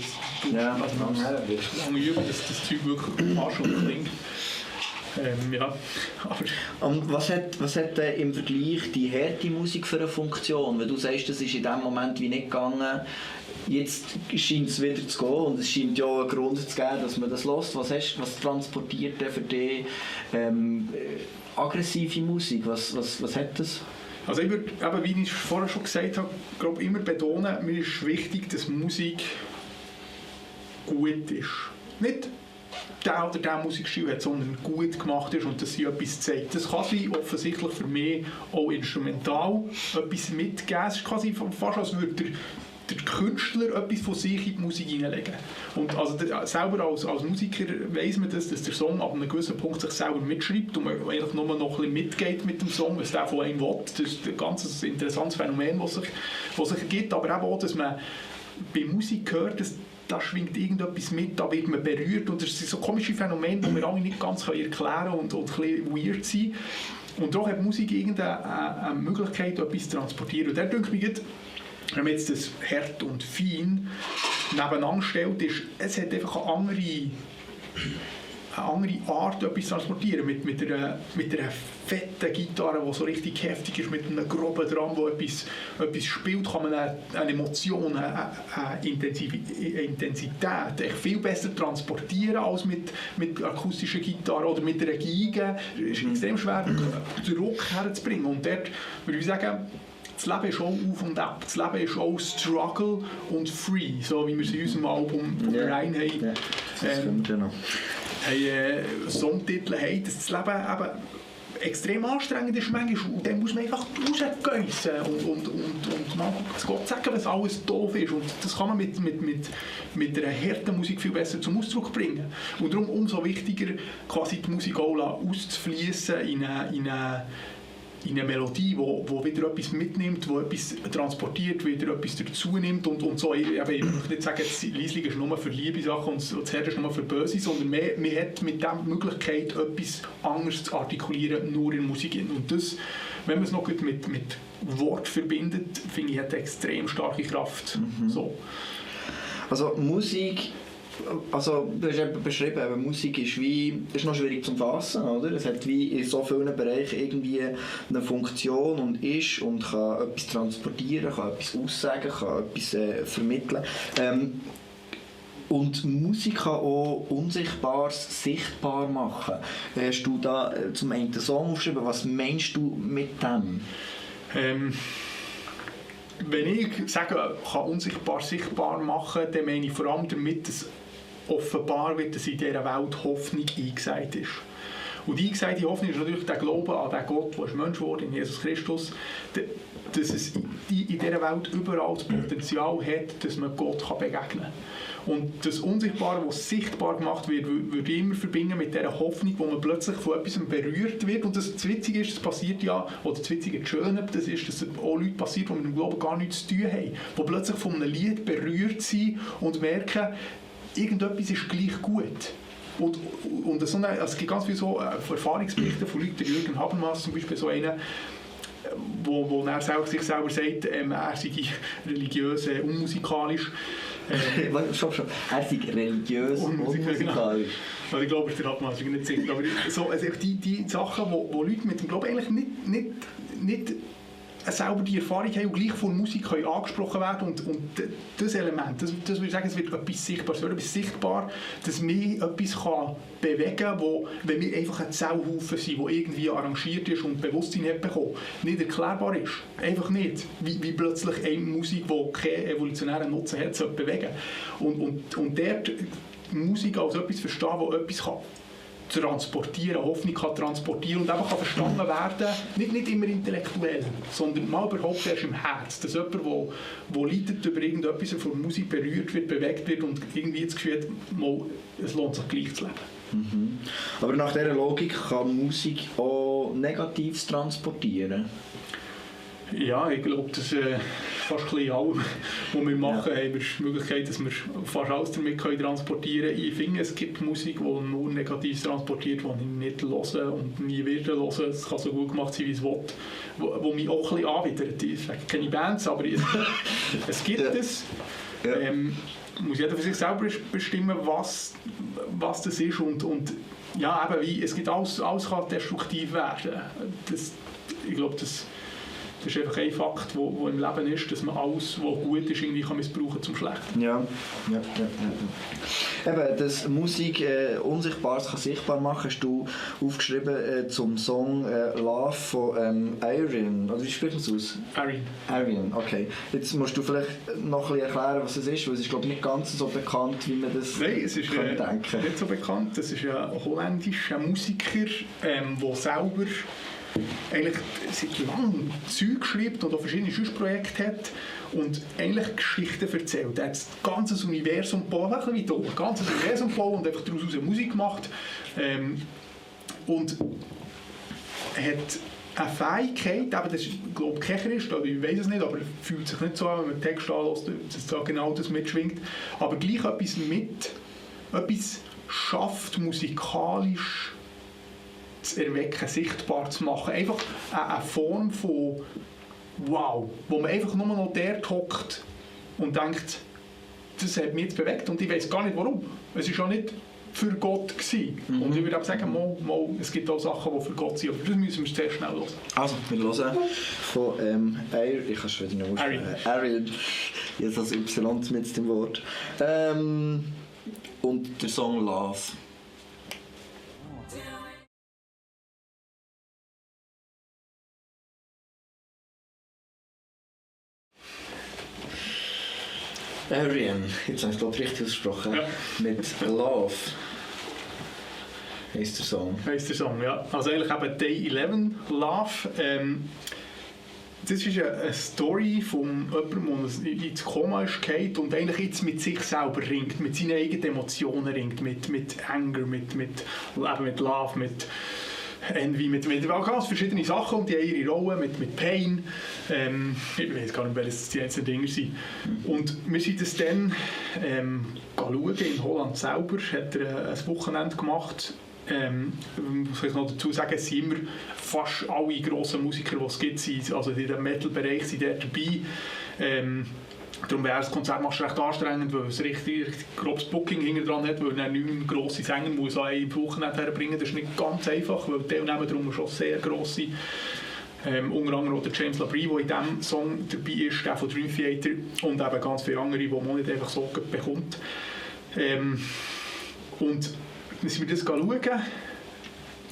lange üben, dass das Zeug wirklich passt und klingt. Ja. Und was hat im Vergleich die harte Musik für eine Funktion? Weil du sagst, das ist in dem Moment wie nicht gegangen. Jetzt scheint es wieder zu gehen und es scheint ja einen Grund zu geben, dass man das hört. Was transportiert denn für dich aggressive Musik? Was hat das? Also ich würde, wie ich vorher schon gesagt habe, glaube immer betonen, mir ist wichtig, dass Musik gut ist. Nicht der oder der Musikstil hat, sondern gut gemacht ist und dass sie etwas zeigt. Das kann sie offensichtlich für mich auch instrumental etwas mitgeben. Es ist quasi fast, als würde der Künstler etwas von sich in die Musik hineinlegen. Und also selber als Musiker weiss man das, dass der Song ab einem gewissen Punkt sich selber mitschreibt und man eigentlich nur noch ein bisschen mitgeht mit dem Song, was der von einem will. Das ist ein ganz interessantes Phänomen, das sich ergibt. Aber eben auch, dass man bei Musik hört, dass da schwingt irgendetwas mit, da wird man berührt und das sind so komische Phänomene, die wir alle nicht ganz erklären können und ein bisschen weird sind. Und doch hat Musik irgendeine Möglichkeit, etwas zu transportieren. Und da denke ich mir, wenn man jetzt das hart und fein nebeneinander stellt, es hat einfach eine andere Art, etwas zu transportieren. Mit einer fetten Gitarre, die so richtig heftig ist, mit einem groben Drum, wo etwas spielt, kann man eine Emotion, eine Intensität echt viel besser transportieren als mit akustischen Gitarren oder mit einer Geige. Es ist extrem schwer, den Rock herzubringen. Und dort würde ich sagen, das Leben ist auch auf und ab. Das Leben ist auch Struggle und Free, so wie wir es in unserem Album von Rhein haben. Songtitel haben, dass das Leben eben extrem anstrengend ist manchmal und dann muss man einfach rausgeissen und mal Gott sagen, was alles doof ist und das kann man mit einer harten Musik viel besser zum Ausdruck bringen und darum umso wichtiger quasi die Musik auch auszufließen in eine in eine Melodie, wo wieder etwas mitnimmt, wo etwas transportiert, wieder etwas dazu nimmt und so. Ich möchte nicht sagen, das Liesling ist nur für liebe Sachen und das Herz ist nur für böse, sondern man hat mit der Möglichkeit, etwas anderes zu artikulieren, nur in Musik. Und das, wenn man es noch mit Wort verbindet, finde ich, hat eine extrem starke Kraft. So. Also Musik, also du hast eben beschrieben, Musik ist noch schwierig zu fassen, oder? Es hat wie in so vielen Bereichen irgendwie eine Funktion und kann etwas transportieren, kann etwas aussagen, kann etwas vermitteln. Und Musik kann auch Unsichtbares sichtbar machen. Hast du da zum einen den Song aufgeschrieben? Was meinst du mit dem? Wenn ich sage, kann unsichtbar sichtbar machen, dann meine ich vor allem damit, dass offenbar wird, dass in dieser Welt Hoffnung eingesät ist. Und die eingesagte Hoffnung ist natürlich der Glaube an den Gott, der Mensch wurde, in Jesus Christus, dass es in dieser Welt überall das Potenzial hat, dass man Gott begegnen kann. Und das Unsichtbare, was sichtbar gemacht wird, würde ich immer verbinden mit dieser Hoffnung, wo man plötzlich von etwas berührt wird. Und das Witzige ist, das passiert ja, oder das Witzige, das Schöne, das ist, dass es auch Leute passiert, die mit dem Glauben gar nichts zu tun haben, die plötzlich von einem Lied berührt sind und merken, irgendetwas ist gleich gut. Und so eine, also es gibt ganz viele so Erfahrungsberichte von Leuten, Jürgen Habermas zum Beispiel, so einer, wo er sich selber sagt, er sei religiös, unmusikalisch. Schon. Er sei religiös unmusikalisch. Genau. Also ich glaube, der Habermas ist nicht sicher. Aber so, also die Sachen, wo Leute mit dem Glauben eigentlich nicht selber die Erfahrung haben und gleich von Musik können angesprochen werden und das Element, das würde ich sagen, es wird etwas sichtbar, es wird etwas sichtbar, dass mich etwas kann bewegen kann, wo, wenn wir einfach ein Zellhaufen sind, der irgendwie arrangiert ist und Bewusstsein hat bekommen, nicht erklärbar ist. Einfach nicht. Wie plötzlich eine Musik, die keinen evolutionären Nutzen hat, soll bewegen. Und dort Musik als etwas verstehen, das etwas kann transportieren, Hoffnung kann transportieren und einfach kann verstanden werden, nicht immer intellektuell, sondern mal überhaupt erst im Herz, dass jemand, der leidet über irgendetwas, der von Musik berührt wird, bewegt wird und irgendwie das Gefühl hat, mal, es lohnt sich gleich zu leben. Mhm. Aber nach dieser Logik kann Musik auch Negatives transportieren? Ja, ich glaube, dass fast ein bisschen allem, was wir machen, haben wir die Möglichkeit, dass wir fast alles damit transportieren können. Ich finde, es gibt Musik, die nur Negatives transportiert, die ich nicht höre und nie werde hören. Es kann so gut gemacht sein, wie es will. Wo mich auch ein bisschen anwidert. Ich sage keine Bands, aber es gibt es. Ja. Muss jeder für sich selber bestimmen, was das ist. Und ja, eben, wie, es gibt alles kann destruktiv werden. Ich glaube, das ist einfach ein Fakt, der im Leben ist, dass man alles, was gut ist, irgendwie kann missbrauchen zum Schlechten. Ja. Eben, dass Musik Unsichtbares kann sichtbar machen, hast du aufgeschrieben zum Song Love von Arian. Oder wie spricht man es aus? Arian, okay. Jetzt musst du vielleicht noch ein bisschen erklären, was es ist, weil es ist, glaube ich, nicht ganz so bekannt, wie man das denken. Nein, es ist nicht so bekannt. Das ist ein holländischer Musiker, der selber eigentlich seit langem Zeug schreibt und auch verschiedene Projekte hat und eigentlich Geschichten erzählt. Er hat das ganze Universum gebaut, ein bisschen wie hier, das ganze Universum gebaut und einfach daraus Musik gemacht. Und er hat eine Fähigkeit, eben das ist, glaube ich, kein Christ, oder ich weiß es nicht, aber fühlt sich nicht so an, wenn man den Text anhört, dass da genau das mitschwingt, aber gleich etwas schafft musikalisch zu erwecken, sichtbar zu machen. Einfach eine Form von wow, wo man einfach nur noch dort hockt und denkt, das hat mich jetzt bewegt und ich weiß gar nicht warum. Es war auch nicht für Gott gewesen. Und ich würde auch sagen, es gibt auch Sachen, die für Gott sind, aber das müssen wir sehr schnell hören. Also, wir hören von ich kann es wieder nicht aussprechen. Arian. Jetzt als Y mit dem Wort. Und der Song Love. Arian, jetzt habe ich es richtig ausgesprochen, ja. Mit Love heisst der Song. Ja. Also eigentlich eben Day 11, Love. Das ist eine Story von jemandem, der ins Koma ist gefallen und eigentlich jetzt mit sich selber ringt, mit seinen eigenen Emotionen ringt, mit Anger, mit Love, mit Envy mit ganz verschiedenen Sachen und die haben ihre Rollen mit Pain. Ich weiß gar nicht, welches die einzelnen Dinge sind. Und wir sind das dann schauen. In Holland selber hat er ein Wochenende gemacht. Muss ich noch dazu sagen, es sind immer fast alle grossen Musiker, die es gibt, also in dem Metal-Bereich sind dort dabei. Darum wäre das Konzert recht anstrengend, weil es richtig grobes Booking hinten dran hat, weil er 9 grosse Sänger muss an einem Wochenende herbringen. Das ist nicht ganz einfach, weil die Teilnehmer darum schon sehr grosse. Unter anderem auch der James Labrie, der in diesem Song dabei ist, der von Dream Theater und eben ganz viele andere, die man nicht einfach so bekommt. Und dann sind wir das schauen.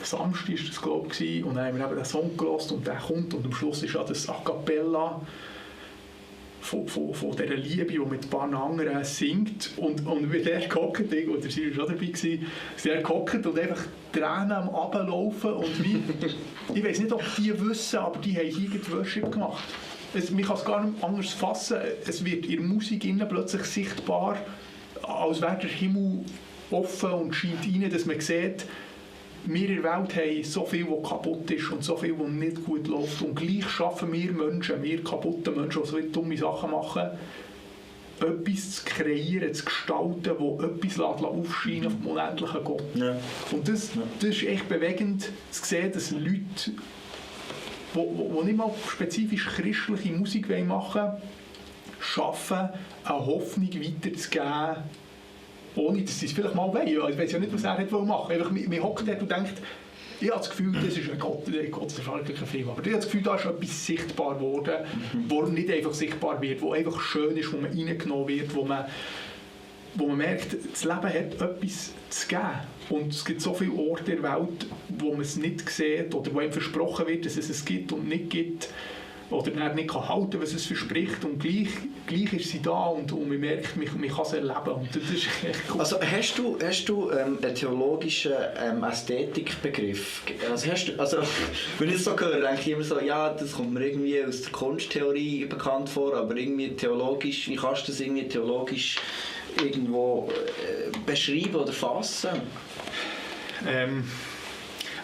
Samstag war das, glaube ich, und dann haben wir eben den Song gehört und der kommt und am Schluss ist ja das A Cappella von dieser Liebe, die mit ein paar anderen singt und wie der gehockt, und der Siri war schon dabei, der gehockt und einfach Tränen am Runterlaufen und wie, ich weiß nicht, ob die wissen, aber die haben irgendwie Worship gemacht. Man kann es gar nicht anders fassen, es wird in der Musik plötzlich sichtbar, als wäre der Himmel offen und scheint rein, dass man sieht, wir in der Welt haben so viel, was kaputt ist und so viel, was nicht gut läuft. Und gleich schaffen wir Menschen, wir kaputte Menschen, die so dumme Sachen machen, etwas zu kreieren, zu gestalten, das etwas aufscheinen auf den unendlichen Gott. Ja. Und das ist echt bewegend zu sehen, dass Leute, die nicht mal spezifisch christliche Musik machen wollen, schaffen, eine Hoffnung weiterzugeben, ohne dass sie es vielleicht mal wollen. Ich weiß ja nicht, was er machen wollte. Man hockt dort und denkt, ich habe das Gefühl, das ist ein Gott ist ein Film, aber ich habe das Gefühl, da ist etwas sichtbar geworden, wo nicht einfach sichtbar wird, wo einfach schön ist, wo man reingenommen wird, wo man merkt, das Leben hat etwas zu geben. Und es gibt so viele Orte in der Welt, wo man es nicht sieht oder wo einem versprochen wird, dass es es gibt und nicht gibt. Oder nicht halten kann, was es verspricht. Und gleich ist sie da und man merkt, man kann es erleben. Und das ist echt cool. Also hast du einen theologischen Ästhetikbegriff? Wenn ich es so höre, denke ich immer so, ja, das kommt mir irgendwie aus der Kunsttheorie bekannt vor, aber irgendwie theologisch, wie kannst du das irgendwie theologisch irgendwo beschreiben oder fassen?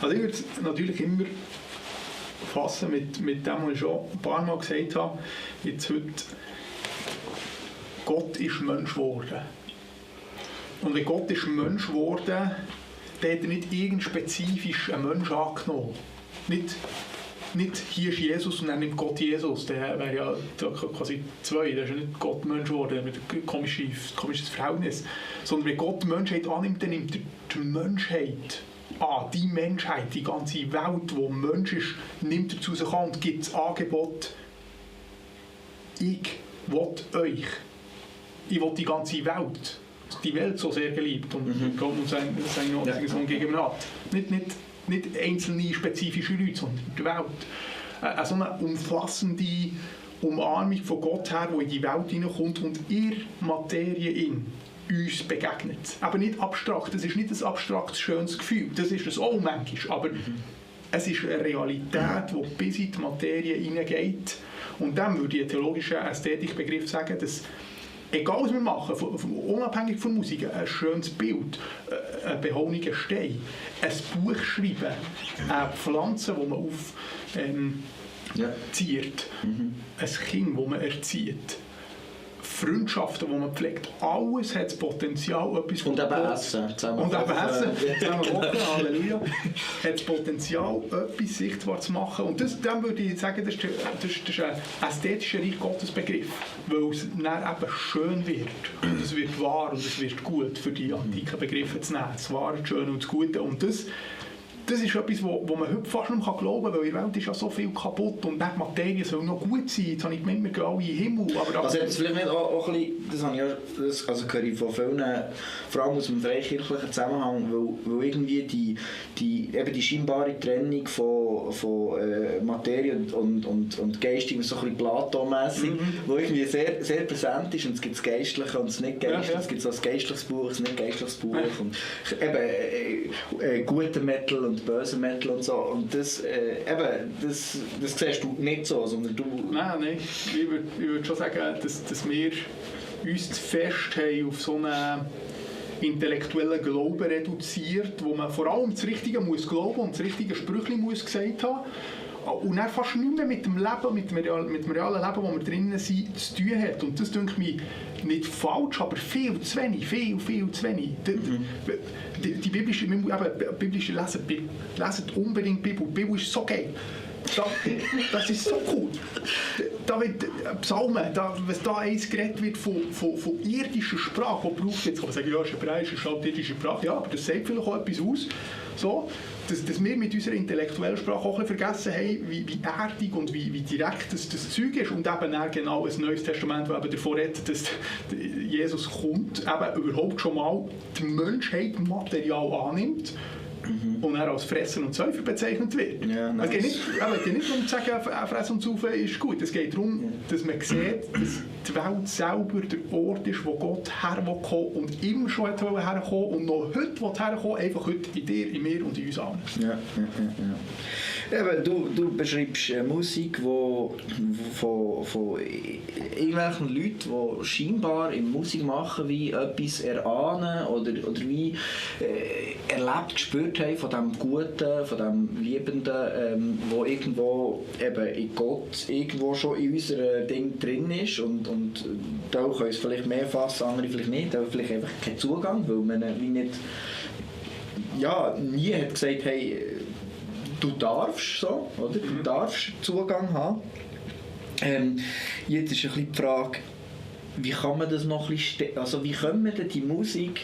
Also ich würde es natürlich immer fassen mit dem, was ich schon ein paar Mal gesagt habe. Jetzt heute, Gott ist Mensch geworden. Und wenn Gott ist Mensch geworden, dann hat er nicht irgend spezifisch einen Mensch angenommen. Nicht hier ist Jesus und dann nimmt Gott Jesus. Der wäre ja quasi 2. Der ist ja nicht Gott Mensch geworden mit einem komisches Verhältnis. Sondern wenn Gott die Menschheit annimmt, dann nimmt er die Menschheit die Menschheit, die ganze Welt, die Mensch ist, nimmt er zu sich an und gibt das Angebot, ich will euch. Ich will die ganze Welt. Die Welt so sehr geliebt und Gott muss sagen, so gegen hat. Nicht einzelne spezifische Leute, sondern die Welt. So eine umfassende Umarmung von Gott her, die in die Welt hineinkommt und in Materie uns begegnet. Aber nicht abstrakt, das ist nicht ein abstraktes, schönes Gefühl, das ist es auch manchmal, aber es ist eine Realität, die bis in die Materie hineingeht. Und dann würde ich einen theologischen Ästhetikbegriff sagen, dass egal was wir machen, unabhängig von Musik, ein schönes Bild, ein behauener Stein, ein Buch schreiben, eine Pflanze, die man aufzieht, ein Kind, das man erzieht, Freundschaften, die man pflegt, alles hat das Potenzial, etwas und eben Essen. Zusammen kochen, Halleluja. Hat das Potenzial, etwas sichtbar zu machen. Und dann würde ich sagen, das ist ein ästhetischer Reich Gottes Begriff, weil es dann eben schön wird. Und es wird wahr und es wird gut, für die antiken Begriffe zu nehmen. Das Wahre, das Schöne und das Gute. Und das ist etwas, wo man heute fast nicht glauben kann, weil in der Welt ist ja so viel kaputt und die Materie soll noch gut sein. Jetzt habe ich gemeint, wir gehen alle in den Himmel. Aber also jetzt vielleicht nicht auch ein bisschen, das habe ich ja, also höre ich von vielen, vor allem aus dem freikirchlichen Zusammenhang, weil irgendwie die scheinbare Trennung von Materie und Geistig, so ein bisschen Platon-mässig, wo irgendwie sehr, sehr präsent ist, und es gibt das Geistliche und das Nicht-Geistliche, es gibt so ein geistliches Buch, ein nicht-geistliches Buch und eben guter Metal und böser Metal und so, und das siehst du nicht so, sondern du... Nein, ich würde schon sagen, dass wir uns zu fest haben auf so eine intellektuellen Glauben reduziert, wo man vor allem das Richtige muss glauben und das richtige Sprüchlein muss gesagt haben. Und dann fast nichts mehr mit dem Leben, mit dem realen Leben, wo wir drinnen sind, zu tun hat. Und das denke ich nicht falsch, aber viel zu wenig, viel zu wenig. Die biblische Lesen unbedingt die Bibel. Die Bibel ist so geil. Das ist so cool. Da wird Psalmen, was da eins geredet wird von irdischer Sprache, die braucht jetzt, kann man sagen, ja, Hebräisch ist halt irdische Sprache, ja, aber das sagt vielleicht auch etwas aus. So, dass wir mit unserer intellektuellen Sprache auch ein bisschen vergessen haben, wie erdig und wie direkt das Zeug ist und eben auch genau ein Neues Testament, das eben davon redet, dass Jesus kommt, eben überhaupt schon mal die Menschheit Material annimmt und er als Fressen und Säufer bezeichnet wird. Ja, nice. Es geht nicht darum zu sagen, Fressen und Saufen ist gut. Es geht darum, dass man sieht, dass die Welt selber der Ort ist, wo Gott herkommt und immer schon herkommen und noch heute herkommen, einfach heute in dir, in mir und in uns allen. Ja. Eben, du beschreibst Musik, die von irgendwelchen Leuten, die scheinbar in Musik machen, wie etwas erahnen oder wie erlebt, gespürt haben von dem Guten, von dem Liebenden, wo irgendwo eben in Gott irgendwo schon in unserem Ding drin ist und da können es vielleicht mehr fassen, andere vielleicht nicht, aber vielleicht einfach keinen Zugang, weil man wie nicht, ja, nie hat gesagt, hey, du darfst so, oder? Du darfst Zugang haben. Jetzt ist ein bisschen die Frage, wie kann man das noch ein bisschen also wie können wir denn die Musik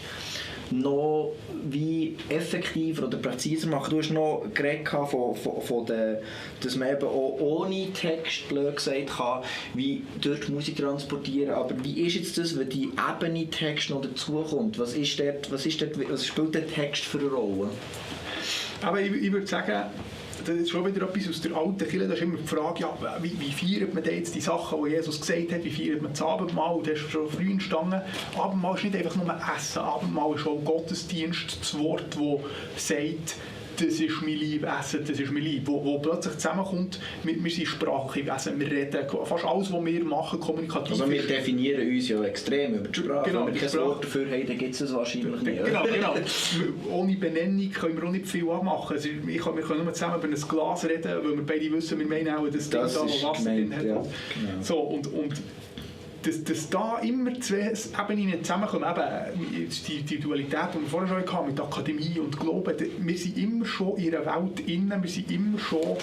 noch wie effektiver oder präziser machen? Du hast noch geredet dass man eben auch ohne Text, blöd gesagt, kann, wie durch die Musik transportieren. Aber wie ist jetzt das, wenn die Ebene Text noch dazukommt? Was spielt der Text für eine Rolle? Aber ich würde sagen, das ist schon wieder etwas aus der alten Kirche, da ist immer die Frage, ja, wie feiert man denn jetzt die Sachen, die Jesus gesagt hat, wie feiert man das Abendmahl, das ist schon früh entstanden. Abendmahl ist nicht einfach nur Essen, Abendmahl ist auch Gottesdienst, das Wort, das sagt, das ist mein Liebessen, das ist mein Lieb, wo plötzlich zusammenkommt, wir sind sprachliche Wesen, wir reden, fast alles, was wir machen, kommunikativ. Also wir definieren uns ja extrem über die Sprache, genau, wenn wir kein Wort dafür haben, dann gibt es das wahrscheinlich nicht. Genau. Ohne Benennung können wir auch nicht viel anmachen. Also wir können nur zusammen über ein Glas reden, weil wir beide wissen, wir meinen auch, dass das Ding da Wasser drin hat. Ja, genau. So, und dass da immer zwei Ebenen zusammenkommen, eben die Dualität, die wir vorher schon hatten, mit Akademie und Glauben, wir sind immer schon in einer Welt innen, wir sind immer schon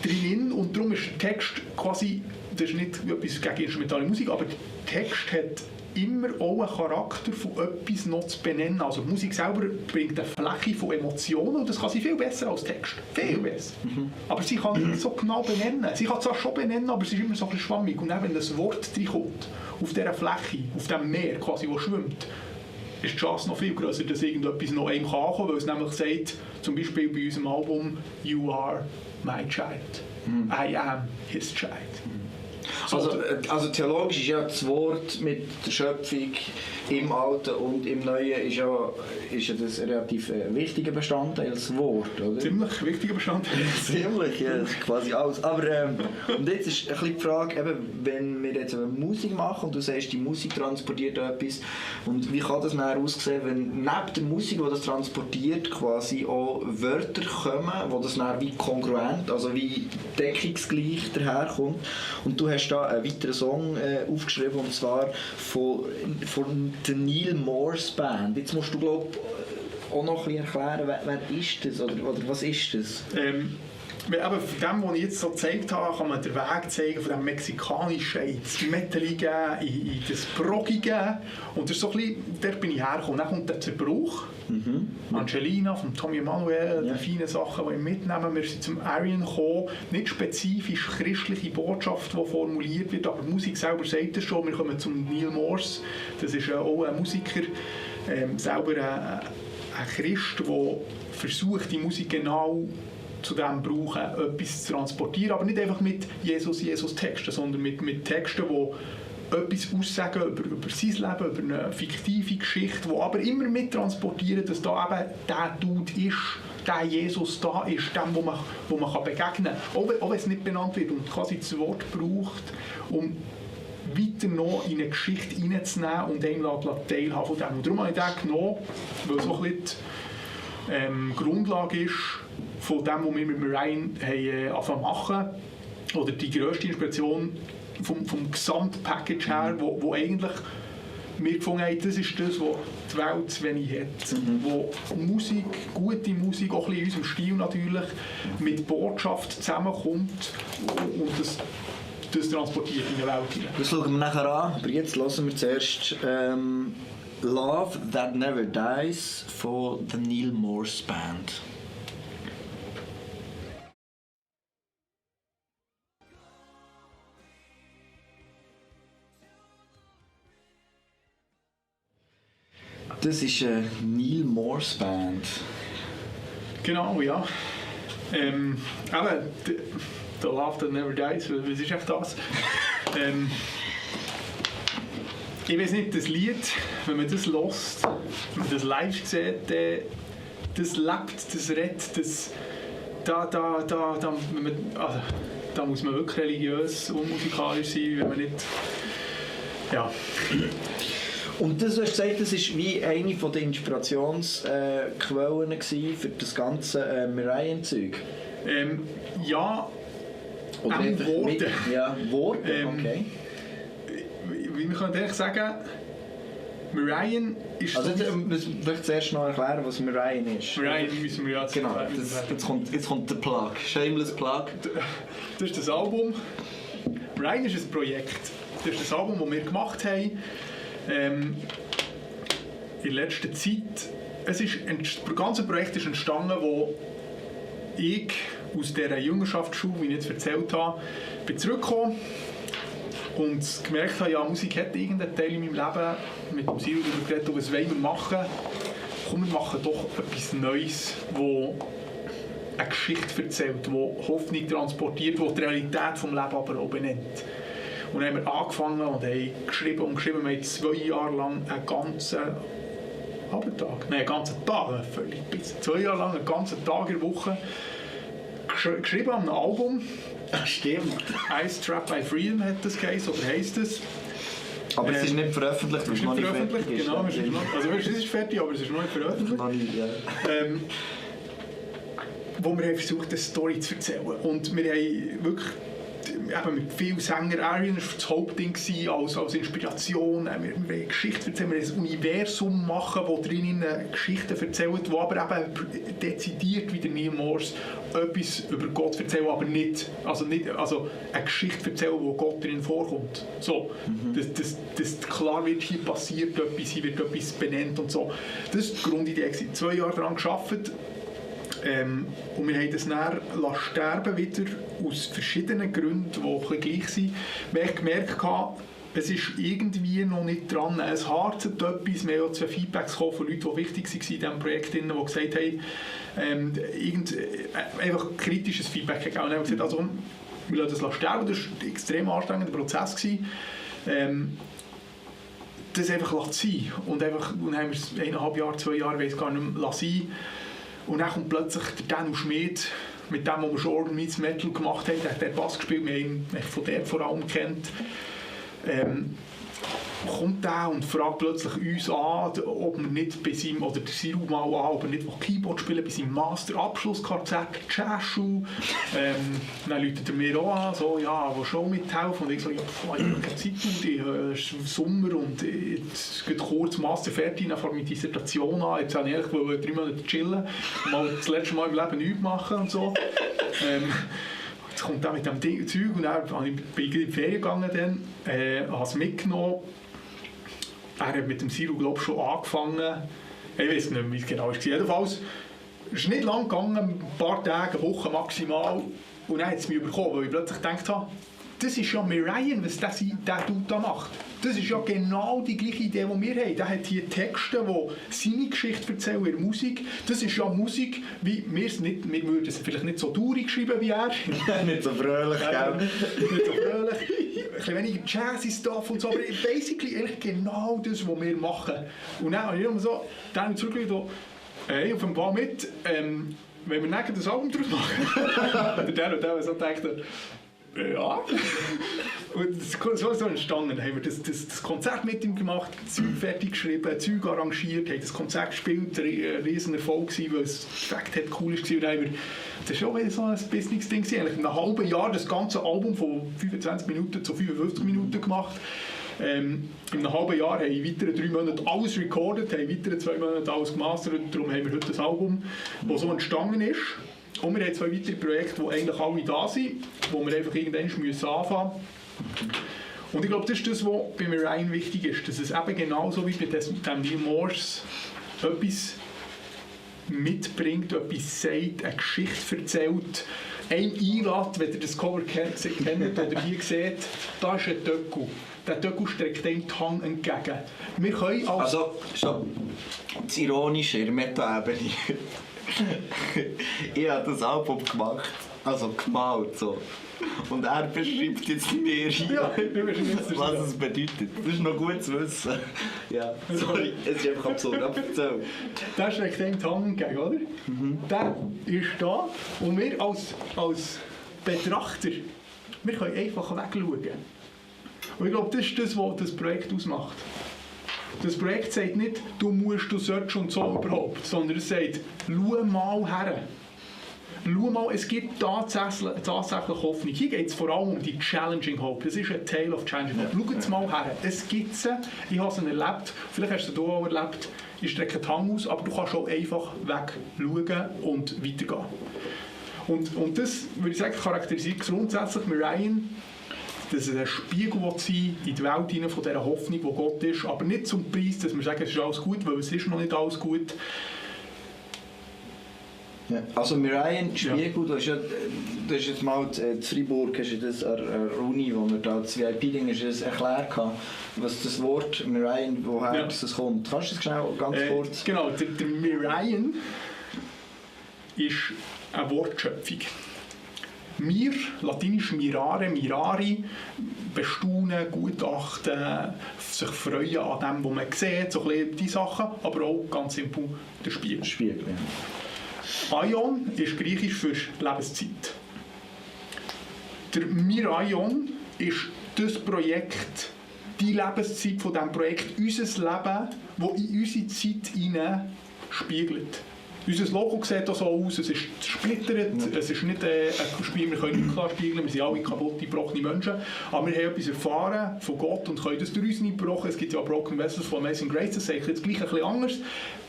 drin und darum ist der Text quasi, das ist nicht etwas gegen instrumentale Musik, aber der Text hat immer auch einen Charakter von etwas noch zu benennen. Also die Musik selber bringt eine Fläche von Emotionen und das kann sie viel besser als Text. Viel besser. Aber sie kann nicht so genau benennen. Sie kann zwar schon benennen, aber sie ist immer so ein bisschen schwammig. Und dann, wenn das Wort reinkommt, auf dieser Fläche, auf dem Meer quasi, wo schwimmt, ist die Chance noch viel grösser, dass irgendetwas noch einem ankommen kann, weil es nämlich sagt, zum Beispiel bei unserem Album «You are my child. I am his child». Also theologisch ist ja das Wort mit der Schöpfung im Alten und im Neuen ist ja das ein relativ wichtiger Bestandteil, das Wort, oder? Ziemlich wichtiger Bestandteil. Ziemlich, ja, quasi alles. Aber und jetzt ist ein bisschen die Frage, eben, wenn wir jetzt Musik machen und du sagst, die Musik transportiert etwas, und wie kann das dann aussehen, wenn neben der Musik, die das transportiert, quasi auch Wörter kommen, wo das dann wie kongruent, also wie deckungsgleich daherkommt, und du hast da einen weiteren Song aufgeschrieben, und zwar von der Neil Morse Band. Jetzt musst du, glaube ich, auch noch ein bisschen erklären, wer ist das oder was ist das? Aber von dem, was ich jetzt so gezeigt habe, kann man den Weg zeigen von dem Mexikanischen ins Metalige, in das Broggige. Und das ist so ein bisschen, dort bin ich hergekommen. Dann kommt der Zerbruch. Angelina von Tommy Emmanuel, die feinen Sachen, die wir mitnehmen. Wir sind zum Arian gekommen. Nicht spezifisch christliche Botschaft, die formuliert wird, aber die Musik selber sagt es schon. Wir kommen zum Neil Morse. Das ist auch ein Musiker, selber ein Christ, der versucht, die Musik genau zu dem brauchen, etwas zu transportieren, aber nicht einfach mit Jesus-Texten, sondern mit Texten, die etwas aussagen über sein Leben, über eine fiktive Geschichte, die aber immer mit transportieren, dass da eben der Dude ist, der Jesus da ist, dem, wo man begegnen kann. Auch wenn es nicht benannt wird und quasi das Wort braucht, um weiter noch in eine Geschichte reinzunehmen und einem teilhaben von dem. Und darum habe ich den genommen, weil es so ein bisschen die Grundlage ist von dem, was wir mit Mariah angefangen machen. Oder die grösste Inspiration vom Gesamtpackage her, wo eigentlich wir gefunden haben, das ist das, was die Welt zu wenig hat. Wo Musik, gute Musik, auch ein bisschen in unserem Stil natürlich, mit Botschaft zusammenkommt und das transportiert in die Welt hinein. Das schauen wir nachher an, aber jetzt hören wir zuerst Love That Never Dies von der Neil Morse Band. Das ist eine Neil Morse Band. Genau, ja. Aber The Love That Never Dies, was ist echt das? Ich weiß nicht, das Lied, wenn man das hört, wenn man das live sieht, das lebt, das redet, das, da muss man wirklich religiös und musikalisch sein, wenn man nicht... Ja. Und das, du hast gesagt, das war wie eine der Inspirationsquellen für das ganze Mariah-Zeug? Ja, oder einfach Worte. Ja, Worte, okay. Wir können ehrlich sagen, Mariah ist... Also jetzt müssen wir vielleicht zuerst noch erklären, was Mariah ist. Mariah müssen wir ja... Genau, jetzt kommt der Plug, Shameless Plug. Das ist das Album. Mariah ist ein Projekt. Das ist das Album, das wir gemacht haben. In letzter Zeit. Das ganze Projekt ist entstanden, wo ich aus dieser Jüngerschaftsschule, wie ich jetzt erzählt habe, bin zurückgekommen und gemerkt habe, ja, Musik hat irgendeinen Teil in meinem Leben, mit dem Ziel darüber geredet, was wollen wir machen. Komm, wir machen doch etwas Neues, wo eine Geschichte erzählt, wo Hoffnung transportiert, wo die Realität des Lebens aber auch benennt. Und dann haben wir angefangen und haben geschrieben und geschrieben. Wir haben 2 Jahre lang einen ganzen Tag, völlig bis 2 Jahre lang einen ganzen Tag in der Woche geschrieben an einem Album. Stimmt. Ice Trap by Freedom hat das geheißen, oder heisst es. Aber es ist nicht veröffentlicht, weil es noch nicht fertig ist. Genau, es ist fertig, aber es ist noch nicht veröffentlicht. Noch nicht, ja. Wo wir haben versucht, eine Story zu erzählen. Und wir haben wirklich eben mit vielen Sängern, Arian war das Hauptding als Inspiration. Wir wollen Geschichten erzählen, wir wollen ein Universum machen, das drinnen Geschichten erzählt, die aber eben dezidiert wie der Neil Morse etwas über Gott erzählen, aber nicht eine Geschichte erzählen, wo Gott drin vorkommt. So, dass klar wird, hier passiert etwas, hier wird etwas benannt und so. Das ist die Grundidee. 2 Jahre daran gearbeitet. Und wir haben das dann sterben wieder aus verschiedenen Gründen, die ein bisschen gleich sind. Wir haben gemerkt, es ist irgendwie noch nicht dran. Es harzet etwas. Wir haben auch 2 Feedbacks von Leuten, die wichtig waren in diesem Projekt, die gesagt haben, einfach kritisches Feedback gegeben. Und dann haben wir gesagt, also, wir lassen das sterben. Das war ein extrem anstrengender Prozess. Das einfach sein. Und dann haben wir es 1,5 Jahre, 2 Jahre, weiß gar nicht mehr, sein. Und dann kommt plötzlich der Daniel Schmid, mit dem, was wir schon Organ Meets Metal gemacht haben, der hat den Bass gespielt, wir haben ihn von der vor allem kennt. Kommt der und fragt plötzlich uns an, ob wir nicht bei seinem, oder der Siru mal an, ob er nicht Keyboard spielen bei seinem Master-Abschlusskonzert Jazzschule. Dann läutet er mir auch an, so, ja, wo schon mithelfen. Und ich so, ja, ich habe keine Zeit, es ist Sommer und jetzt geht kurz Master fertig, dann fange ich meine Dissertation an. Jetzt wollte ich eigentlich 3 Monate chillen, mal das letzte Mal im Leben nichts machen und so. Jetzt kommt er mit dem Zeug und dann bin ich in die Ferien gegangen, habe es mitgenommen. Er hat mit dem Siru, glaube ich, schon angefangen. Ich weiß nicht mehr, wie es genau war. Jedenfalls, es ist nicht lang gegangen, ein paar Tage, eine Woche maximal. Und dann hat es mich bekommen, weil ich plötzlich gedacht habe, das ist ja Mariah, was der Dude da macht. Das ist ja genau die gleiche Idee, die wir haben. Der hat hier Texte, die seine Geschichte erzählen in der Musik. Das ist ja Musik, wie wir es nicht, wir würden es vielleicht nicht so traurig schreiben wie er. Nicht so fröhlich, gell? Nicht so fröhlich. Ein bisschen weniger Jazzy-Stuff und so, aber basically eigentlich genau das, was wir machen. Und dann habe ich immer so, dann zurückgeschaut, hey, auf dem Ball mit, wenn wir nachher das Album draus machen. Der so dachte, Ja. Und so entstanden. Dann haben wir das Konzert mit ihm gemacht, Zeug fertig geschrieben, Zeug arrangiert, haben das Konzert gespielt, ein riesen Erfolg gewesen, weil es echt cool war. Und dann haben wir, das war auch wieder so ein Business-Ding, eigentlich in einem halben Jahr das ganze Album von 25 Minuten zu 55 Minuten gemacht. In einem halben Jahr haben wir in weiteren 3 Monaten alles recorded, haben in weiteren 2 Monaten alles gemastert. Darum haben wir heute das Album, das so entstanden ist. Und wir haben 2 weitere Projekte, die eigentlich alle da sind, wo wir einfach irgendwann anfangen müssen. Und ich glaube, das ist das, was bei Merain wichtig ist, dass es eben genauso wie bei dem Neil Morse etwas mitbringt, etwas sagt, eine Geschichte erzählt, einen einlädt, wenn ihr das Cover kennt oder hier seht, da ist ein Töckel. Der Töckel streckt dem die Hand entgegen. Wir können also, schon das Ironische in der Meta-Ebene. Ich habe das Album gemacht, also gemalt so. Und er beschreibt jetzt mir hier, was es bedeutet. Das ist noch gut zu wissen. Ja, sorry, es ist einfach absurd. Aber erzähl. Der streckt dem die Hand entgegen, oder? Der ist da und wir als Betrachter, wir können einfach wegschauen. Und ich glaube, das ist das, was das Projekt ausmacht. Das Projekt sagt nicht, du sollst und so überhaupt, sondern es sagt, schau mal her. Schau mal, es gibt tatsächlich Hoffnung. Hier geht es vor allem um die Challenging Hope. Das ist ein Tale of Challenging Hope. Schau jetzt mal her. Es gibt sie. Ich habe sie erlebt. Vielleicht hast du auch erlebt. Ich strecke den Hang aus, aber du kannst auch einfach wegschauen und weitergehen. Und das, würde ich sagen, charakterisiert grundsätzlich Merain, dass es ein Spiegel sein in die Welt hinein von dieser Hoffnung, die Gott ist, aber nicht zum Preis, dass wir sagen, es ist alles gut, weil es ist noch nicht alles gut. Ja. Also Merain, Spiegel, du hast jetzt mal in Freiburg hast du das an der Uni, wo wir da das VIP-Ding erklärt haben, was das Wort Merain, woher das kommt. Kannst du das schnell ganz kurz? Genau, der Merain ist eine Wortschöpfung. Mir, latinisch mirare, mirari, bestaunen, gutachten, sich freuen an dem, was man sieht, so ein bisschen die Sachen, aber auch ganz simpel der Spiegel. Spiegel, ja. Aion ist griechisch für Lebenszeit. Der Miraion ist das Projekt, die Lebenszeit von diesem Projekt, unser Leben, das in unsere Zeit hinein spiegelt. Unser Logo sieht auch so aus, es ist gesplittert, es ist nicht ein Spiel, wir können nicht klar spiegeln, wir sind alle kaputte, gebrochene Menschen, aber wir haben etwas erfahren von Gott und können das durch uns nicht gebrochen. Es gibt ja auch Broken Vessels von Amazing Grace, das sage ich jetzt gleich ein bisschen anders.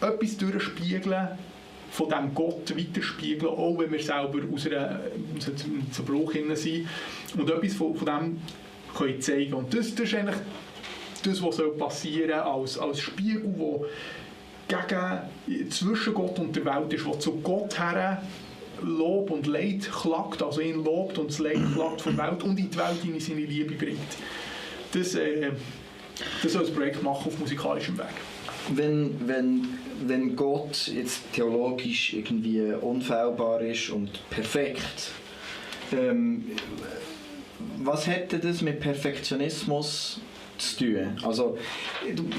Etwas durchspiegeln, von diesem Gott weiterspiegeln, auch wenn wir selber aus einem Zerbruch sind und etwas von dem können zeigen. Und das ist eigentlich das, was passieren soll, als Spiegel, wo zwischen Gott und der Welt ist, wo zu Gott her Lob und Leid klagt, also ihn lobt und das Leid klagt von der Welt und in die Welt in seine Liebe bringt. Das soll das Projekt machen auf musikalischem Weg. Wenn Gott jetzt theologisch irgendwie unfehlbar ist und perfekt, was hätte das mit Perfektionismus zu tun? Also,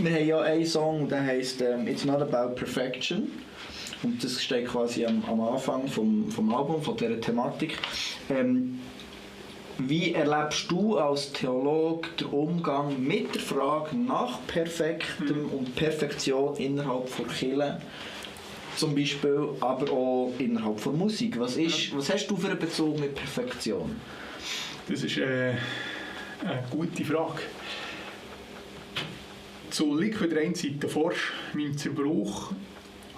wir haben ja einen Song, der heisst «It's not about perfection». Und das steht quasi am Anfang vom Album, von dieser Thematik. Wie erlebst du als Theologe den Umgang mit der Frage nach Perfektem und Perfektion innerhalb von Kirche, zum Beispiel, aber auch innerhalb von Musik? Was hast du für einen Bezug mit Perfektion? Das ist eine gute Frage. Zu Liquid der einen Seite, vor meinem Zerbruch,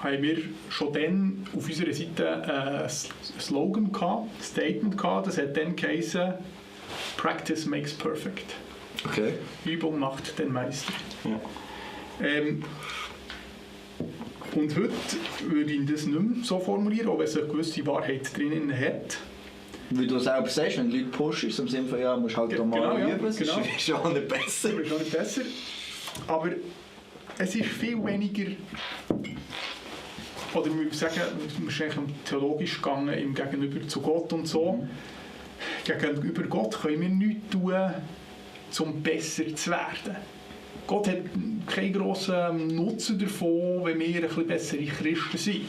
haben wir schon dann auf unserer Seite ein Slogan gehabt, ein Statement gehabt, das hat dann geheißen «Practice makes perfect». Okay. Übung macht den Meister. Ja. Und heute würde ich das nicht mehr so formulieren, auch wenn es eine gewisse Wahrheit drinnen hat. Wie du selber sagst, wenn Leute pushen, im Sinne von «Ja, musst halt mal üben», das ist auch nicht besser. Das ist auch nicht besser. Aber es ist viel weniger, oder wir sagen, wir sind theologisch gegangen im Gegenüber zu Gott und so. Gegenüber Gott können wir nichts tun, um besser zu werden. Gott hat keinen grossen Nutzen davon, wenn wir ein bisschen bessere Christen sind.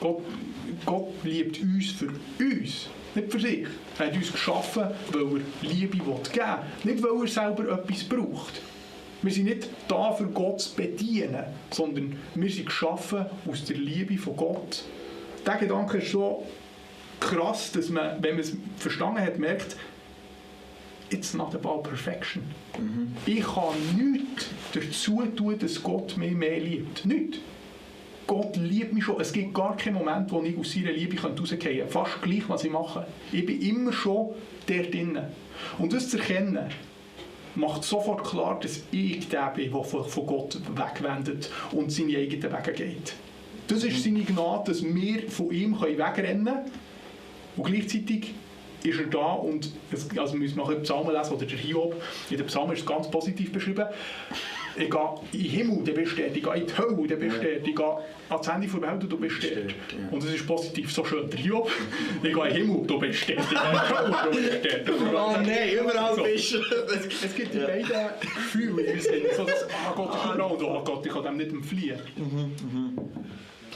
Gott liebt uns für uns. Nicht für sich. Er hat uns geschaffen, weil er Liebe geben will. Nicht, weil er selber etwas braucht. Wir sind nicht da, für Gott zu bedienen, sondern wir sind geschaffen aus der Liebe von Gott. Dieser Gedanke ist so krass, dass man, wenn man es verstanden hat, merkt, it's not about perfection. Ich kann nichts dazu tun, dass Gott mich mehr liebt. Nichts. Gott liebt mich schon. Es gibt gar keinen Moment, wo ich aus seiner Liebe rausgehen kann. Fast gleich, was ich mache. Ich bin immer schon dort drin. Und das zu erkennen, macht sofort klar, dass ich der bin, der von Gott wegwendet und seine eigenen Wege geht. Das ist seine Gnade, dass wir von ihm wegrennen können. Und gleichzeitig ist er da und also wir müssen nachher den Psalmen lesen, oder der Hiob. In den Psalmen ist es ganz positiv beschrieben. Ich gehe in den Himmel, du bist dort. Ich gehe in die Hölle, du bist dort. Ich gehe ans Ende der Welt, du bist dort. Und es ist positiv, so schön. Der Hiob, ich gehe in den Himmel, du bist dort. Ich gehe in die Hölle, du bist dort. Oh nein, überall bist du. Es gibt die beiden Gefühle im Sinn. So dass, Gott ist überall und Gott, ich kann dem nicht entfliehen.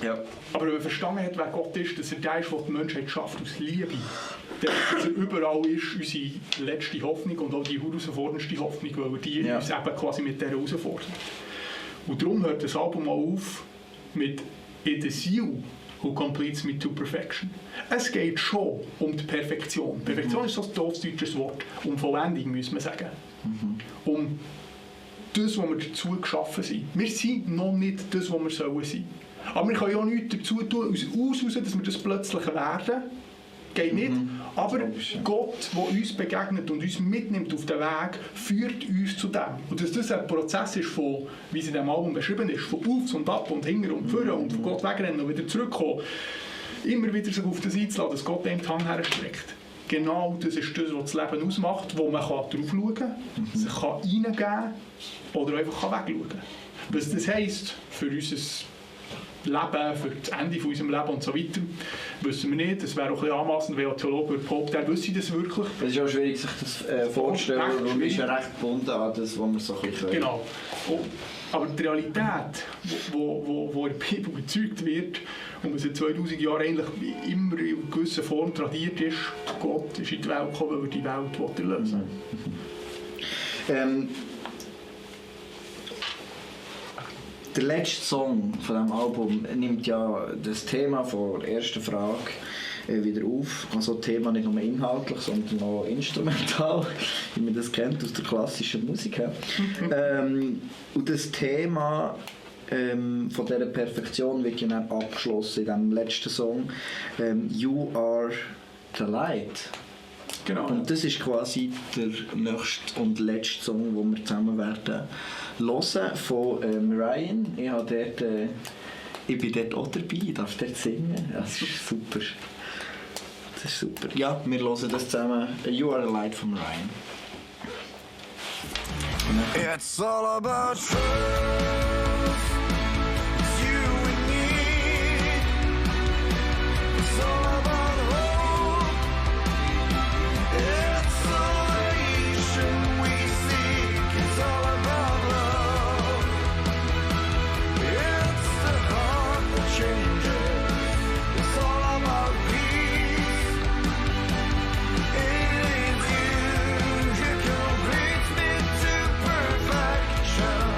Ja. Aber wenn man verstanden hat, wer Gott ist, dass er der ist, der die Menschheit schafft aus Liebe, dass er überall ist, unsere letzte Hoffnung und auch die herausforderndste Hoffnung, weil er die uns eben quasi mit der herausfordert. Und darum hört das Album mal auf mit «In the Seal who completes me to perfection». Es geht schon um die Perfektion. Perfektion ist so ein doofes deutsches Wort. Um Vollendung, müssen wir sagen. Um das, was wir dazu geschaffen sind. Wir sind noch nicht das, was wir sollen sein. Aber wir können ja auch nichts dazu tun, aus, dass wir das plötzlich werden. Geht nicht. Aber Gott, der uns begegnet und uns mitnimmt auf den Weg, führt uns zu dem. Und dass das ein Prozess ist, von, wie es in diesem Album beschrieben ist, von Aufs und Ab und Hinger und Führen und von Gott wegrennen und wieder zurückkommen, immer wieder sich auf das einzuladen, dass Gott dem die Hand herstreckt. Genau das ist das, was das Leben ausmacht, wo man drauf schauen kann, sich reingeben kann oder einfach wegschauen kann. Was das heisst für unser Leben, für das Ende von unserem Leben und so weiter, wissen wir nicht. Es wäre auch ein bisschen anmassend, wenn ein Theologe behauptet, er wüsste das wirklich. Es ist auch schwierig, sich das vorzustellen, weil man ist ja recht gebunden an das, was man so ein bisschen Genau. Aber die Realität, wo in der Bibel bezeugt wird und was seit 2000 Jahren eigentlich immer in einer gewissen Form tradiert ist, Gott ist in die Welt gekommen, weil er die Welt lösen will. Der letzte Song von diesem Album nimmt ja das Thema von der ersten Frage wieder auf. Also Thema nicht nur inhaltlich, sondern auch instrumental, wie man das kennt aus der klassischen Musik. Und das Thema von dieser Perfektion wird ja dann abgeschlossen in diesem letzten Song. You are the light. Genau. Und das ist quasi der nächste und letzte Song, den wir zusammen werden hören von Mariah. Ich bin dort auch dabei, ich darf dort singen. Das ist super. Das ist super. Ja, wir hören das zusammen. You are the light von Mariah. It's all about truth. It's you and me. It's all about hope. It's salvation we seek. It's all about love. It's the heart that changes. It's all about peace. It is you. You complete me to perfection.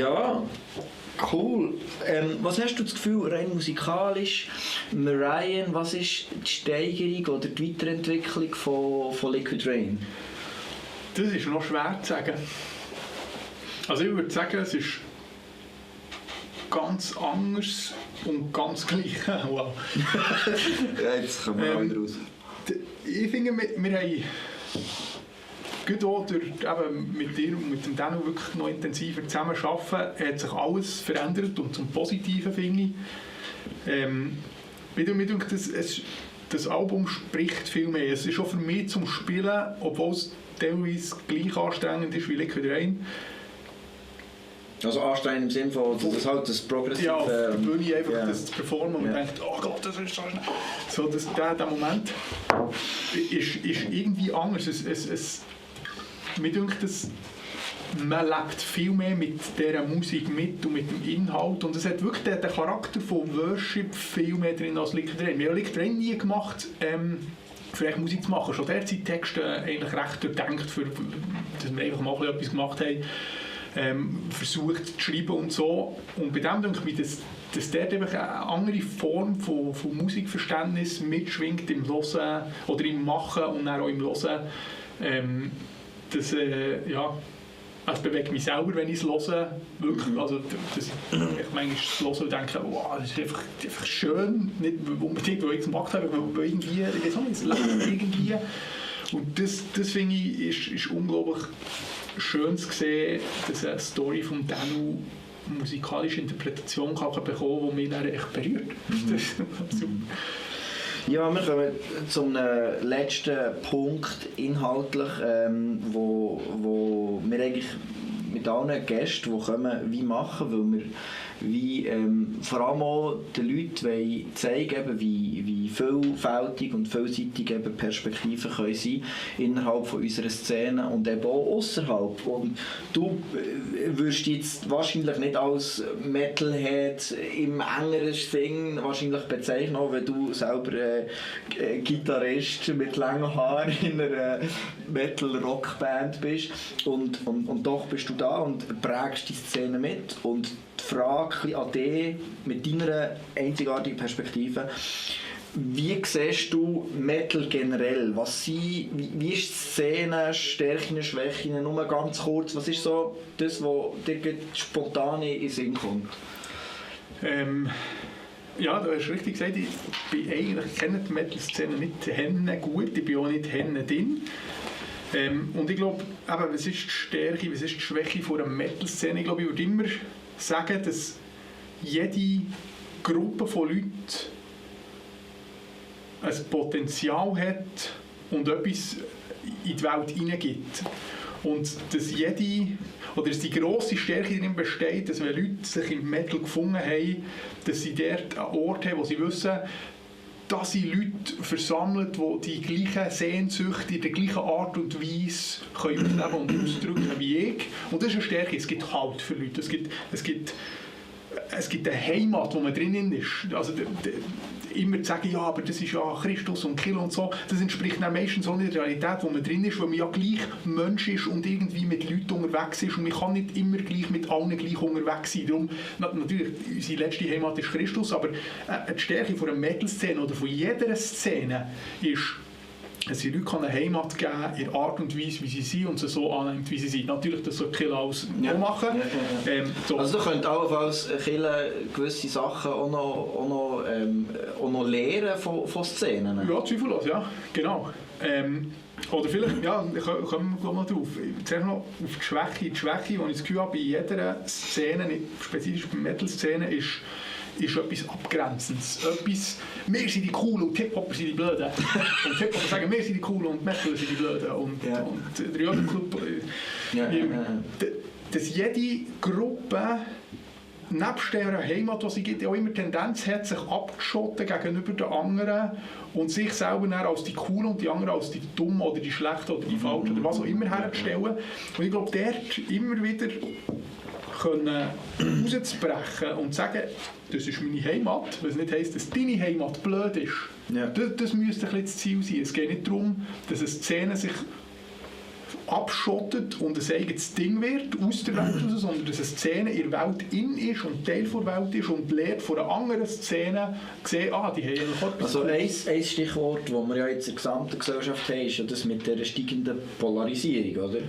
Ja, cool. Was hast du das Gefühl, rein musikalisch, Mariah, was ist die Steigerung oder die Weiterentwicklung von Liquid Rain? Das ist noch schwer zu sagen. Also ich würde sagen, es ist ganz anders und ganz gleich. Wow. Ja, jetzt kommen wir wieder raus. Ich finde, wir haben gut auch durch mit dir und mit dem Daniel wirklich noch intensiver zusammenarbeiten, hat sich alles verändert und zum Positiven, finde ich. Mir denkt, das Album spricht viel mehr. Es ist auch für mich zum Spielen, obwohl es teilweise gleich anstrengend ist wie Liquid Rain. Also anstrengend im Sinne von, dass halt das Progressive... Ja, auf der Bühne einfach das zu performen und man Ja. denkt, oh Gott, das ist so schnell. So, der Moment ist irgendwie anders. Mir denkt, man lebt viel mehr mit dieser Musik mit und mit dem Inhalt und es hat wirklich den Charakter von Worship viel mehr drin als Liquid Rain. Wir haben Liquid Rain nie gemacht, für Musik zu machen. Schon der sind Texte eigentlich recht durchdenkt, dass wir einfach mal etwas gemacht haben, versucht zu schreiben und so. Und bei dem denke ich, dass dort eben eine andere Form von Musikverständnis mitschwingt im Hören oder im Machen und dann auch im Hören. Es bewegt mich selber, wenn ich es höre. Wirklich. Also, ich manchmal das höre und denke, wow, das ist einfach schön. Nicht unbedingt, weil ich es gemacht habe, aber irgendwie, ich weiß auch nicht, es lebt irgendwie. Und das finde ich, ist unglaublich schön zu sehen, dass eine Story von Danu musikalische Interpretation kann bekommen, die mich dann echt berührt. Das ist super. Ja, wir kommen zum letzten Punkt inhaltlich, wo wir eigentlich mit allen Gästen, die kommen, wie machen, weil wir vor allem auch den Leuten zeigen, wie vielfältig und vielseitig eben Perspektiven können sein innerhalb von unserer Szene und eben auch außerhalb. Und du wirst jetzt wahrscheinlich nicht als Metalhead im engeren Sinn wahrscheinlich bezeichnen, auch wenn du selber Gitarrist mit langen Haaren in einer Metal-Rock-Band bist. Und doch bist du da und prägst die Szene mit. Und die Frage an dich mit deiner einzigartigen Perspektive: Wie siehst du Metal generell? Wie ist die Szene, Stärken, Schwächen? Nur ganz kurz, was ist so das, was dir spontan in den Sinn kommt? Ja, du hast richtig gesagt, ich kenne die Metal-Szene nicht gut, ich bin auch nicht drin. Und ich glaube, was ist die Stärke, was ist die Schwäche von der Metal-Szene? Ich glaube, ich würde immer sagen, dass jede Gruppe von Leuten ein Potenzial hat und etwas in die Welt hineingibt. Und dass die grosse Stärke darin besteht, dass wenn Leute sich im Metal gefunden haben, dass sie dort einen Ort haben, wo sie wissen, dass sie Leute versammelt, die die gleichen Sehnsüchte in der gleichen Art und Weise können ausleben und ausdrücken wie ich. Und das ist eine Stärke, es gibt Halt für Leute. Es gibt eine Heimat, wo man drinnen ist. Also, immer zu sagen, ja, aber das ist ja Christus und Kilo und so, das entspricht dann meistens auch nicht der Realität, wo man drin ist, weil man ja gleich Mensch ist und irgendwie mit Leuten unterwegs ist und man kann nicht immer gleich mit allen gleich unterwegs sein. Darum, natürlich, unsere letzte Heimat ist Christus, aber die Stärke von der Metal-Szene oder von jeder Szene ist, dass sie Leuten eine Heimat geben kann, in der Art und Weise, wie sie sind und sie so annimmt, wie sie sind. Natürlich, das soll Kilo alles auch machen. Ja. So. Also du könntest allenfalls gewisse Sachen auch noch lernen von Szenen. Ja, zweifellos, ja, genau. Oder vielleicht, ja, kommen wir noch drauf. Zuerst noch auf die Schwäche. Die Schwäche, die ich das Gefühl habe, bei jeder Szene, nicht spezifisch bei Metal-Szene, ist etwas Abgrenzendes. Wir sind die Coolen und die Hip-Hopper sind die Blöden. Und die Hip-Hopper sagen, wir sind die Coolen und die Metaler sind die Blöden. Und der Jöden-Club... Dass jede Gruppe nebst dieser Heimat, die sie gibt, auch immer Tendenz hat, sich abzuschotten gegenüber den anderen und sich selber dann als die Coolen und die anderen als die Dummen oder die Schlechten oder die Falschen oder was auch immer herzustellen. Und ich glaube, dort immer wieder rauszubrechen und zu sagen, das ist meine Heimat, was nicht heisst, dass deine Heimat blöd ist. Ja. Das müsste ein bisschen das Ziel sein. Es geht nicht darum, dass eine Szene sich abschottet und ein eigenes Ding wird aus der Welt raus, sondern dass eine Szene in der Welt in ist und Teil der Welt ist und lernt von einer anderen Szene sehen, die haben eigentlich auch etwas. Also ein Stichwort, das wir ja jetzt in der gesamten Gesellschaft haben, ist ja das mit der steigenden Polarisierung, oder?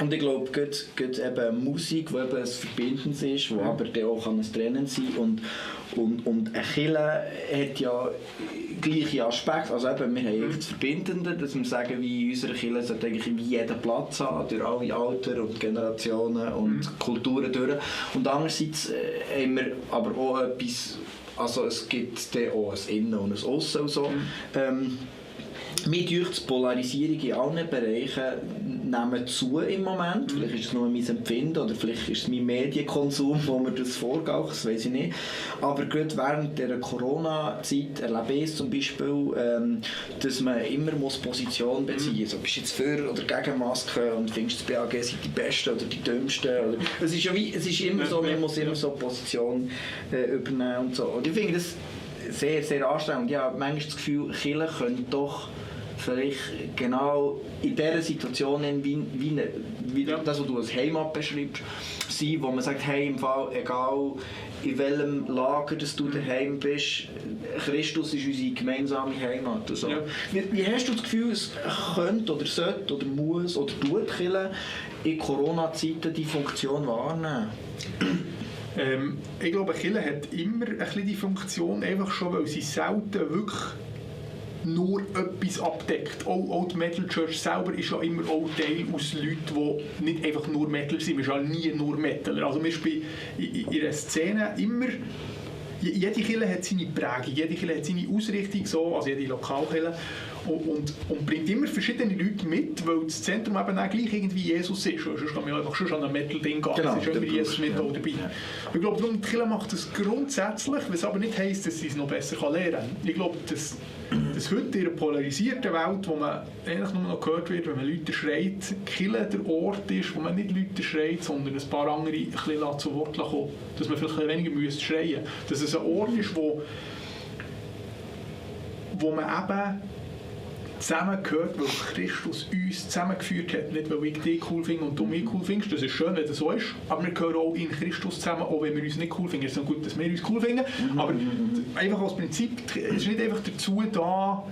Und ich glaube, gerade eben Musik, die eben ein Verbindendes ist, wo aber dann auch ein Trennendes sein kann. Und eine Kirche hat ja gleiche Aspekte. Also eben, wir haben das Verbindende, dass wir sagen, wie in unserer Kirche sollte eigentlich jeder Platz haben, durch alle Alter und Generationen und Kulturen durch. Und andererseits haben wir aber auch etwas, also es gibt dann auch ein Innen und ein Aussen und so. Mir durch die Polarisierung in allen Bereichen nehmen zu im Moment. Vielleicht ist es nur mein Empfinden oder vielleicht ist es mein Medienkonsum, wo mir das vorgaukelt, das weiß ich nicht. Aber gerade während der Corona-Zeit erlebe ich es zum Beispiel, dass man immer Position beziehen muss. Also, bist du jetzt für oder gegen Masken und findest, das BAG sind die Besten oder die Dümmsten? Oder es ist immer so, man muss immer so Position übernehmen und so. Und ich finde das sehr, sehr anstrengend. Ich habe manchmal das Gefühl, Kirche können doch vielleicht genau in dieser Situation, wie das, was du als Heimat beschreibst, sein, wo man sagt, hey, im Fall, egal in welchem Lager dass du daheim bist, Christus ist unsere gemeinsame Heimat. Also, ja. Wie hast du das Gefühl, es könnte oder sollte oder muss oder tut Kirche in Corona-Zeiten die Funktion wahrnehmen? Ich glaube, Kirche hat immer ein bisschen die Funktion, einfach schon, weil sie selten wirklich nur etwas abdeckt. Auch die Metal Church selber ist ja immer auch Teil aus Leuten, die nicht einfach nur Metal sind. Wir sind ja nie nur Metaler. Also wir spielen in ihrer Szene immer. Jede Kirche hat seine Prägung, jede Kirche hat seine Ausrichtung, so, also jede Lokalkirche. Und bringt immer verschiedene Leute mit, weil das Zentrum eben auch gleich irgendwie Jesus ist. Sonst kann man ja einfach schon an ein Metal-Ding gehen. Genau, es ist immer Jesus mit dabei. Ja. Ich glaube, die Kirche macht das grundsätzlich, was aber nicht heisst, dass sie es noch besser lernen kann. Ich glaube, dass heute in einer polarisierten Welt, wo man eigentlich nur noch gehört wird, wenn man Leute schreit, Kirche der Ort ist, wo man nicht Leute schreit, sondern ein paar andere ein bisschen zu Wort kommen, dass man vielleicht ein weniger schreien müsste. Dass es ein Ort ist, wo man eben zusammengehört, weil Christus uns zusammengeführt hat. Nicht, weil ich dich cool finde und du mich cool findest. Das ist schön, wenn das so ist. Aber wir gehören auch in Christus zusammen, auch wenn wir uns nicht cool finden. Es ist gut, dass wir uns cool finden. Aber einfach als Prinzip, es ist nicht einfach dazu da,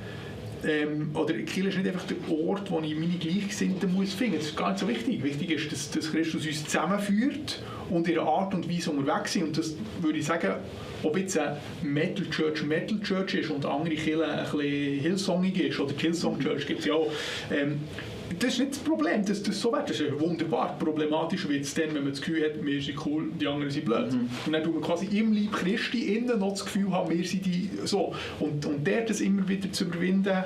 oder die Kirche ist nicht einfach der Ort, wo ich meine Gleichgesinnten muss finden. Das ist gar nicht so wichtig. Wichtig ist, dass Christus uns zusammenführt und in einer Art und Weise unterwegs sind. Und das würde ich sagen, ob jetzt eine Metal Church ist und andere Kirche ein bisschen Hillsongig ist, oder die Hillsong Church gibt es ja auch. Das ist nicht das Problem, dass das so wird. Das ist wunderbar. Problematisch wird es dann, wenn man das Gefühl hat, wir sind cool, die anderen sind blöd. Und dann tut man quasi im Leib Christi innen noch das Gefühl haben, wir sind die so. Und der das immer wieder zu überwinden,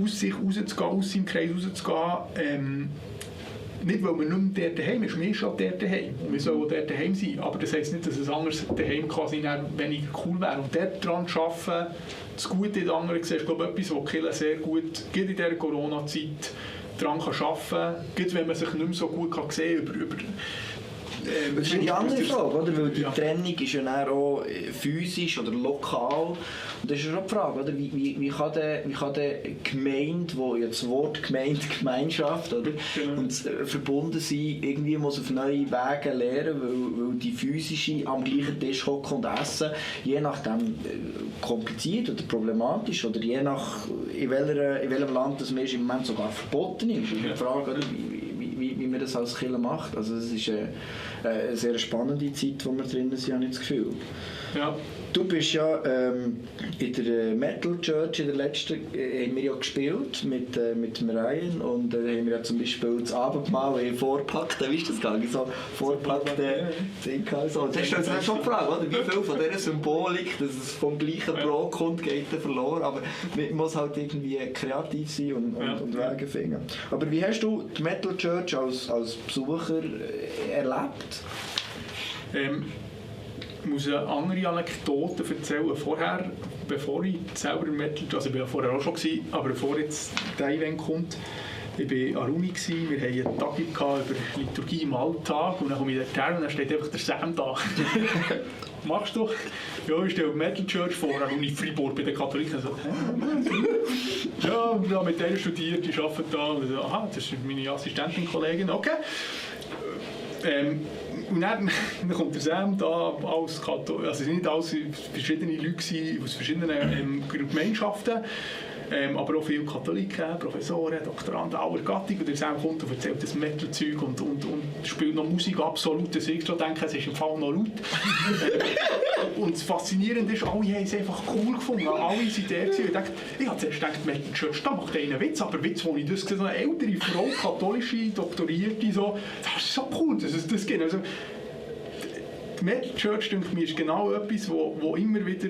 aus sich rauszugehen, aus seinem Kreis rauszugehen, nicht, weil man nicht mehr dort daheim ist, wir sind schon dort daheim und wir sollen dort daheim sein, aber das heisst nicht, dass es anders daheim quasi weniger cool wäre. Und dort daran zu arbeiten, das Gute in den anderen siehst, ich glaube, etwas, was Kirche sehr gut geht in dieser Corona-Zeit daran kann arbeiten, gerade wenn man sich nicht mehr so gut kann sehen kann, das ist eine andere Frage, oder? Weil die Trennung ist ja auch physisch oder lokal. Und das ist ja schon die Frage, oder? Wie kann der Gemeinde, wo jetzt das Wort Gemeinde, Gemeinschaft, oder? Und verbunden sein, irgendwie muss auf neue Wege lernen, weil die physische am gleichen Tisch hocken und essen, je nachdem kompliziert oder problematisch, oder je nach in welchem Land das mir im Moment sogar verboten ist. Die Frage, oder? Wie man das als Kirche macht. Also es ist eine sehr spannende Zeit, wo wir drin sind, habe ich das Gefühl. Ja. Du bist ja in der Metal Church, in der letzten haben wir ja gespielt mit Ryan und haben wir ja zum Beispiel das Abendmahl vorgepackt, wie ist das gegangen? So vorgepackte Ding. So. Das hast du jetzt schon gefragt, oder? Wie viel von dieser Symbolik, dass es vom gleichen Brot kommt, geht verloren. Aber man muss halt irgendwie kreativ sein und Wege finden. Aber wie hast du die Metal Church als Besucher erlebt? Ich muss eine andere Anekdote erzählen. Vorher, bevor ich selber Metal, also ich war ja vorher auch schon gewesen, aber bevor jetzt der Event kommt, Ich war an der Uni, wir hatten einen Tag über Liturgie im Alltag und dann komme ich dort und dann steht einfach der Sam da. Machst du doch? Ja, ich stelle Metal Church vor, an der Uni Freiburg bei den Katholiken. So, ja, ich habe mit denen studiert, die arbeiten da. Und so, aha, das ist meine Assistentin-Kollegin, okay. Und dann kommt der Sam da als Katholik, also es waren nicht alles verschiedene Leute aus verschiedenen Gemeinschaften, aber auch viele Katholiken, Professoren, Doktoranden aller Gattung. Und der Sam kommt und erzählt das Metal-Zeug und spielt noch Musik absolut. Das ich schon denke, es ist im Fall noch laut. Und das Faszinierende ist, alle haben es einfach cool gefunden. Alle sind der gewesen. Ich habe zuerst gedacht, Metal Church, da macht einer Witz. Aber Witz, wo ich das gesehen habe, eine ältere Frau, katholische, Doktorierte, so, das ist so cool, dass es das gibt. Also, die Metal Church, denke ich mir, ist genau etwas, wo immer wieder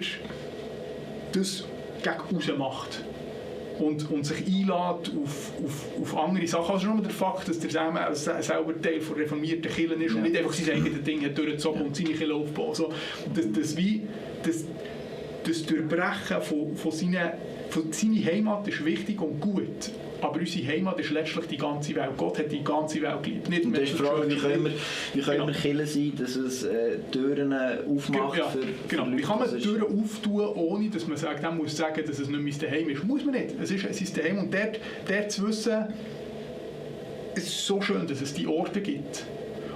das gegen raus macht. Und sich einlädt auf andere Sachen. Also schon der Fakt, dass der Sam selber Teil der reformierten Kirche ist und nicht einfach sein eigenes Ding durchgezogen und seine Kirche aufbauen. Also, das Durchbrechen von seiner Heimat ist wichtig und gut. Aber unsere Heimat ist letztlich die ganze Welt. Gott hat die ganze Welt geliebt. Nicht und das ist die Frage, wie können wir Kirche sein, dass es Türen aufmacht für Wie kann man Türen auftun, ohne dass man sagt, man muss sagen, dass es nicht mein Daheim ist. Muss man nicht. Es ist Daheim. Und dort zu wissen, es ist so schön, dass es die Orte gibt.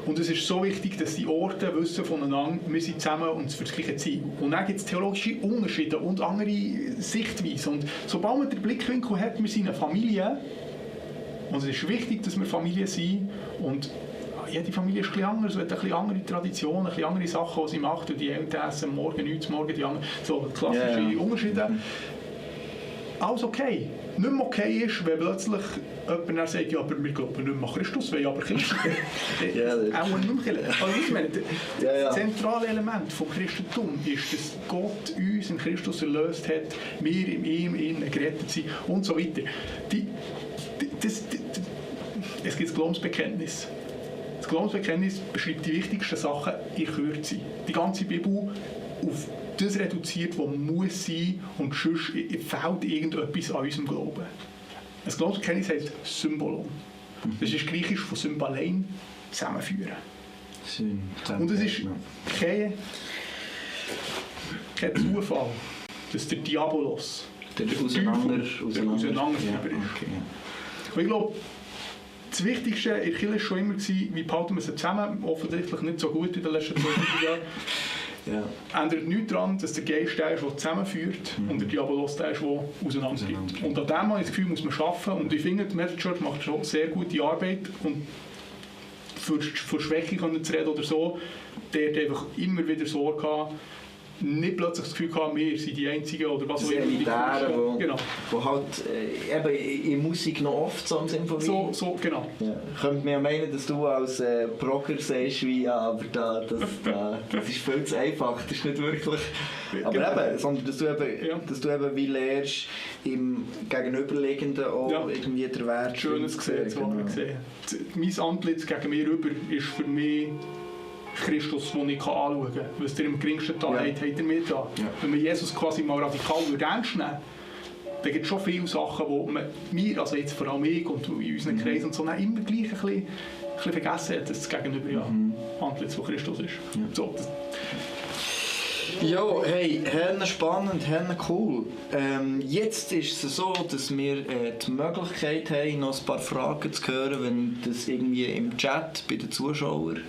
Und es ist so wichtig, dass die Orte wissen voneinander, wir sind zusammen und für das gleiche Ziel. Und dann gibt es theologische Unterschiede und andere Sichtweisen. Und sobald man den Blickwinkel hat, wir sind eine Familie, und es ist wichtig, dass wir Familie sind, und jede Familie ist ein bisschen anders, hat ein bisschen andere Traditionen, ein bisschen andere Sachen, die sie macht, und die Eltern essen morgen nichts, morgen die anderen, so klassische Unterschiede. Alles okay. Nicht mehr okay ist, wenn plötzlich jemand dann sagt, ja, aber wir glauben nicht mehr an Christus, weil aber Christus auch nicht mehr Christus. Also, ich meine, das zentrale Element des Christentums ist, dass Gott uns in Christus erlöst hat, wir in ihm gerettet sind und so weiter. Es gibt das Glaubensbekenntnis. Das Glaubensbekenntnis beschreibt die wichtigsten Sachen in Kürze. Die ganze Bibel auf das reduziert, was muss sein, und sonst fehlt irgendetwas an unserem Glauben. Das Glaubensbekenntnis heißt Symbolon. Das ist griechisch von Symbalein, zusammenführen. Und es ist kein Zufall, dass der Diabolos der Auseinanderführer ist. Okay. Und ich glaube, das Wichtigste in der Kirche war schon immer, wie behalten wir sie zusammen, offensichtlich nicht so gut in den letzten 20 Jahren. Ja. Ändert nichts daran, dass der Geist der ist, der zusammenführt, und der Diabolos der ist, der auseinandertreibt. Und an dem habe ich das Gefühl, muss man arbeiten. Und ich finde, die Metal Church macht schon sehr gute Arbeit. Und für Schwäche zu reden oder so, der hat einfach immer wieder Sorge gehabt, nicht plötzlich das Gefühl gehabt, wir sind die Einzigen oder was auch immer. Genau. Wo halt eben in Musik noch oft so im Sinne von so, genau. Ja. Könnte man ja meinen, dass du als Progger sagst, wie, ja, aber das ist viel zu einfach, das ist nicht wirklich... Aber genau. Eben, sondern dass du eben wie lernst, im Gegenüberliegenden auch irgendwie der Wert... Schönes gesehen, so genau. Gesehen. Mein Antlitz gegen mir rüber ist für mich Christus, den ich anschauen kann. Was ihr im geringsten Teil habt, habt ihr mir da. Ja. Wenn man Jesus quasi mal radikal ernst nehmen, dann gibt es schon viele Sachen, die wir, also jetzt vor allem ich und in unseren Kreisen und so, immer gleich ein bisschen vergessen hat, dass das Gegenüber Antlitz von Christus ist. Ja. So, ja, hey, spannend, cool. Jetzt ist es so, dass wir die Möglichkeit haben, noch ein paar Fragen zu hören, wenn das irgendwie im Chat bei den Zuschauern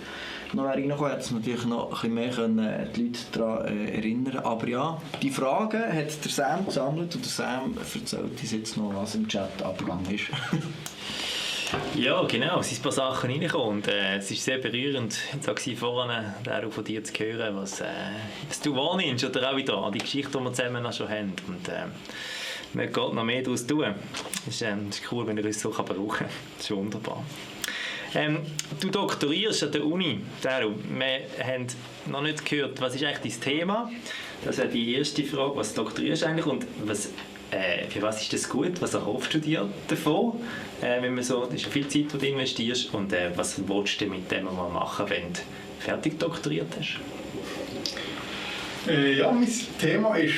noch reinkommt, hätte es natürlich noch ein bisschen mehr können, die Leute daran erinnern. Aber ja, die Fragen hat der Sam gesammelt und der Sam erzählt uns jetzt noch, was im Chat abgegangen ist. Ja, genau, es sind ein paar Sachen reingekommen und es ist sehr berührend, vorhin von dir zu hören, was du wahrnimmst oder auch wieder die Geschichte, die wir zusammen schon haben. Und man geht noch mehr daraus tun. Das ist cool, wenn ihr uns so brauchen kann. Das ist wunderbar. Du doktorierst an der Uni. Wir haben noch nicht gehört, was ist eigentlich dein Thema? Das wäre die erste Frage. Was doktorierst du eigentlich und für was ist das gut? Was erhoffst du dir davon? Wenn man so, das ist ja viel Zeit, die du investierst. Und was willst du mit dem mal machen, wenn du fertig doktoriert hast? Ja, mein Thema ist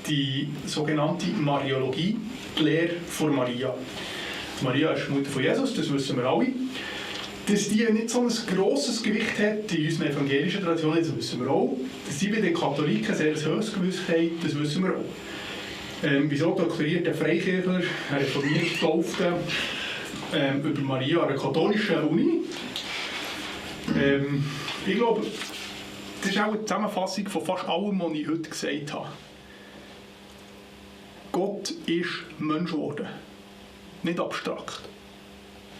die sogenannte Mariologie, die Lehre von Maria. Maria ist die Mutter von Jesus, das wissen wir alle. Dass die nicht so ein grosses Gewicht hat in unseren evangelischen Traditionen, das wissen wir auch. Dass sie bei den Katholiken sehr ein hohes Gewicht haben, das wissen wir auch. Wieso doktoriert der Freikirchler, ein reformiert Getaufter, über Maria an einer katholischen Uni? Ich glaube, das ist auch eine Zusammenfassung von fast allem, was ich heute gesagt habe. Gott ist Mensch geworden. Nicht abstrakt.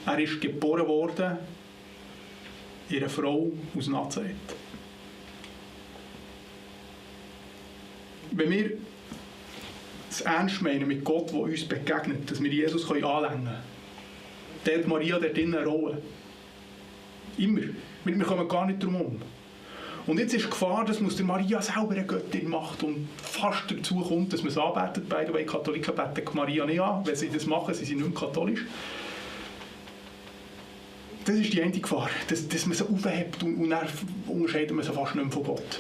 Er ist geboren worden in einer Frau aus Nazareth. Wenn wir es ernst meinen mit Gott, der uns begegnet, dass wir Jesus anlängen können, dann hat Maria dort drinnen eine Rolle. Immer. Wir kommen gar nicht drum herum. Und jetzt ist die Gefahr, dass aus der Maria selber eine Göttin macht und fast dazu kommt, dass man es anbetet. By the way, Katholiken beten Maria nicht an. Wenn sie das machen, sind sie nicht mehr katholisch. Das ist die eine Gefahr, dass man sie aufhebt und dann unterscheidet man sie fast nicht mehr von Gott.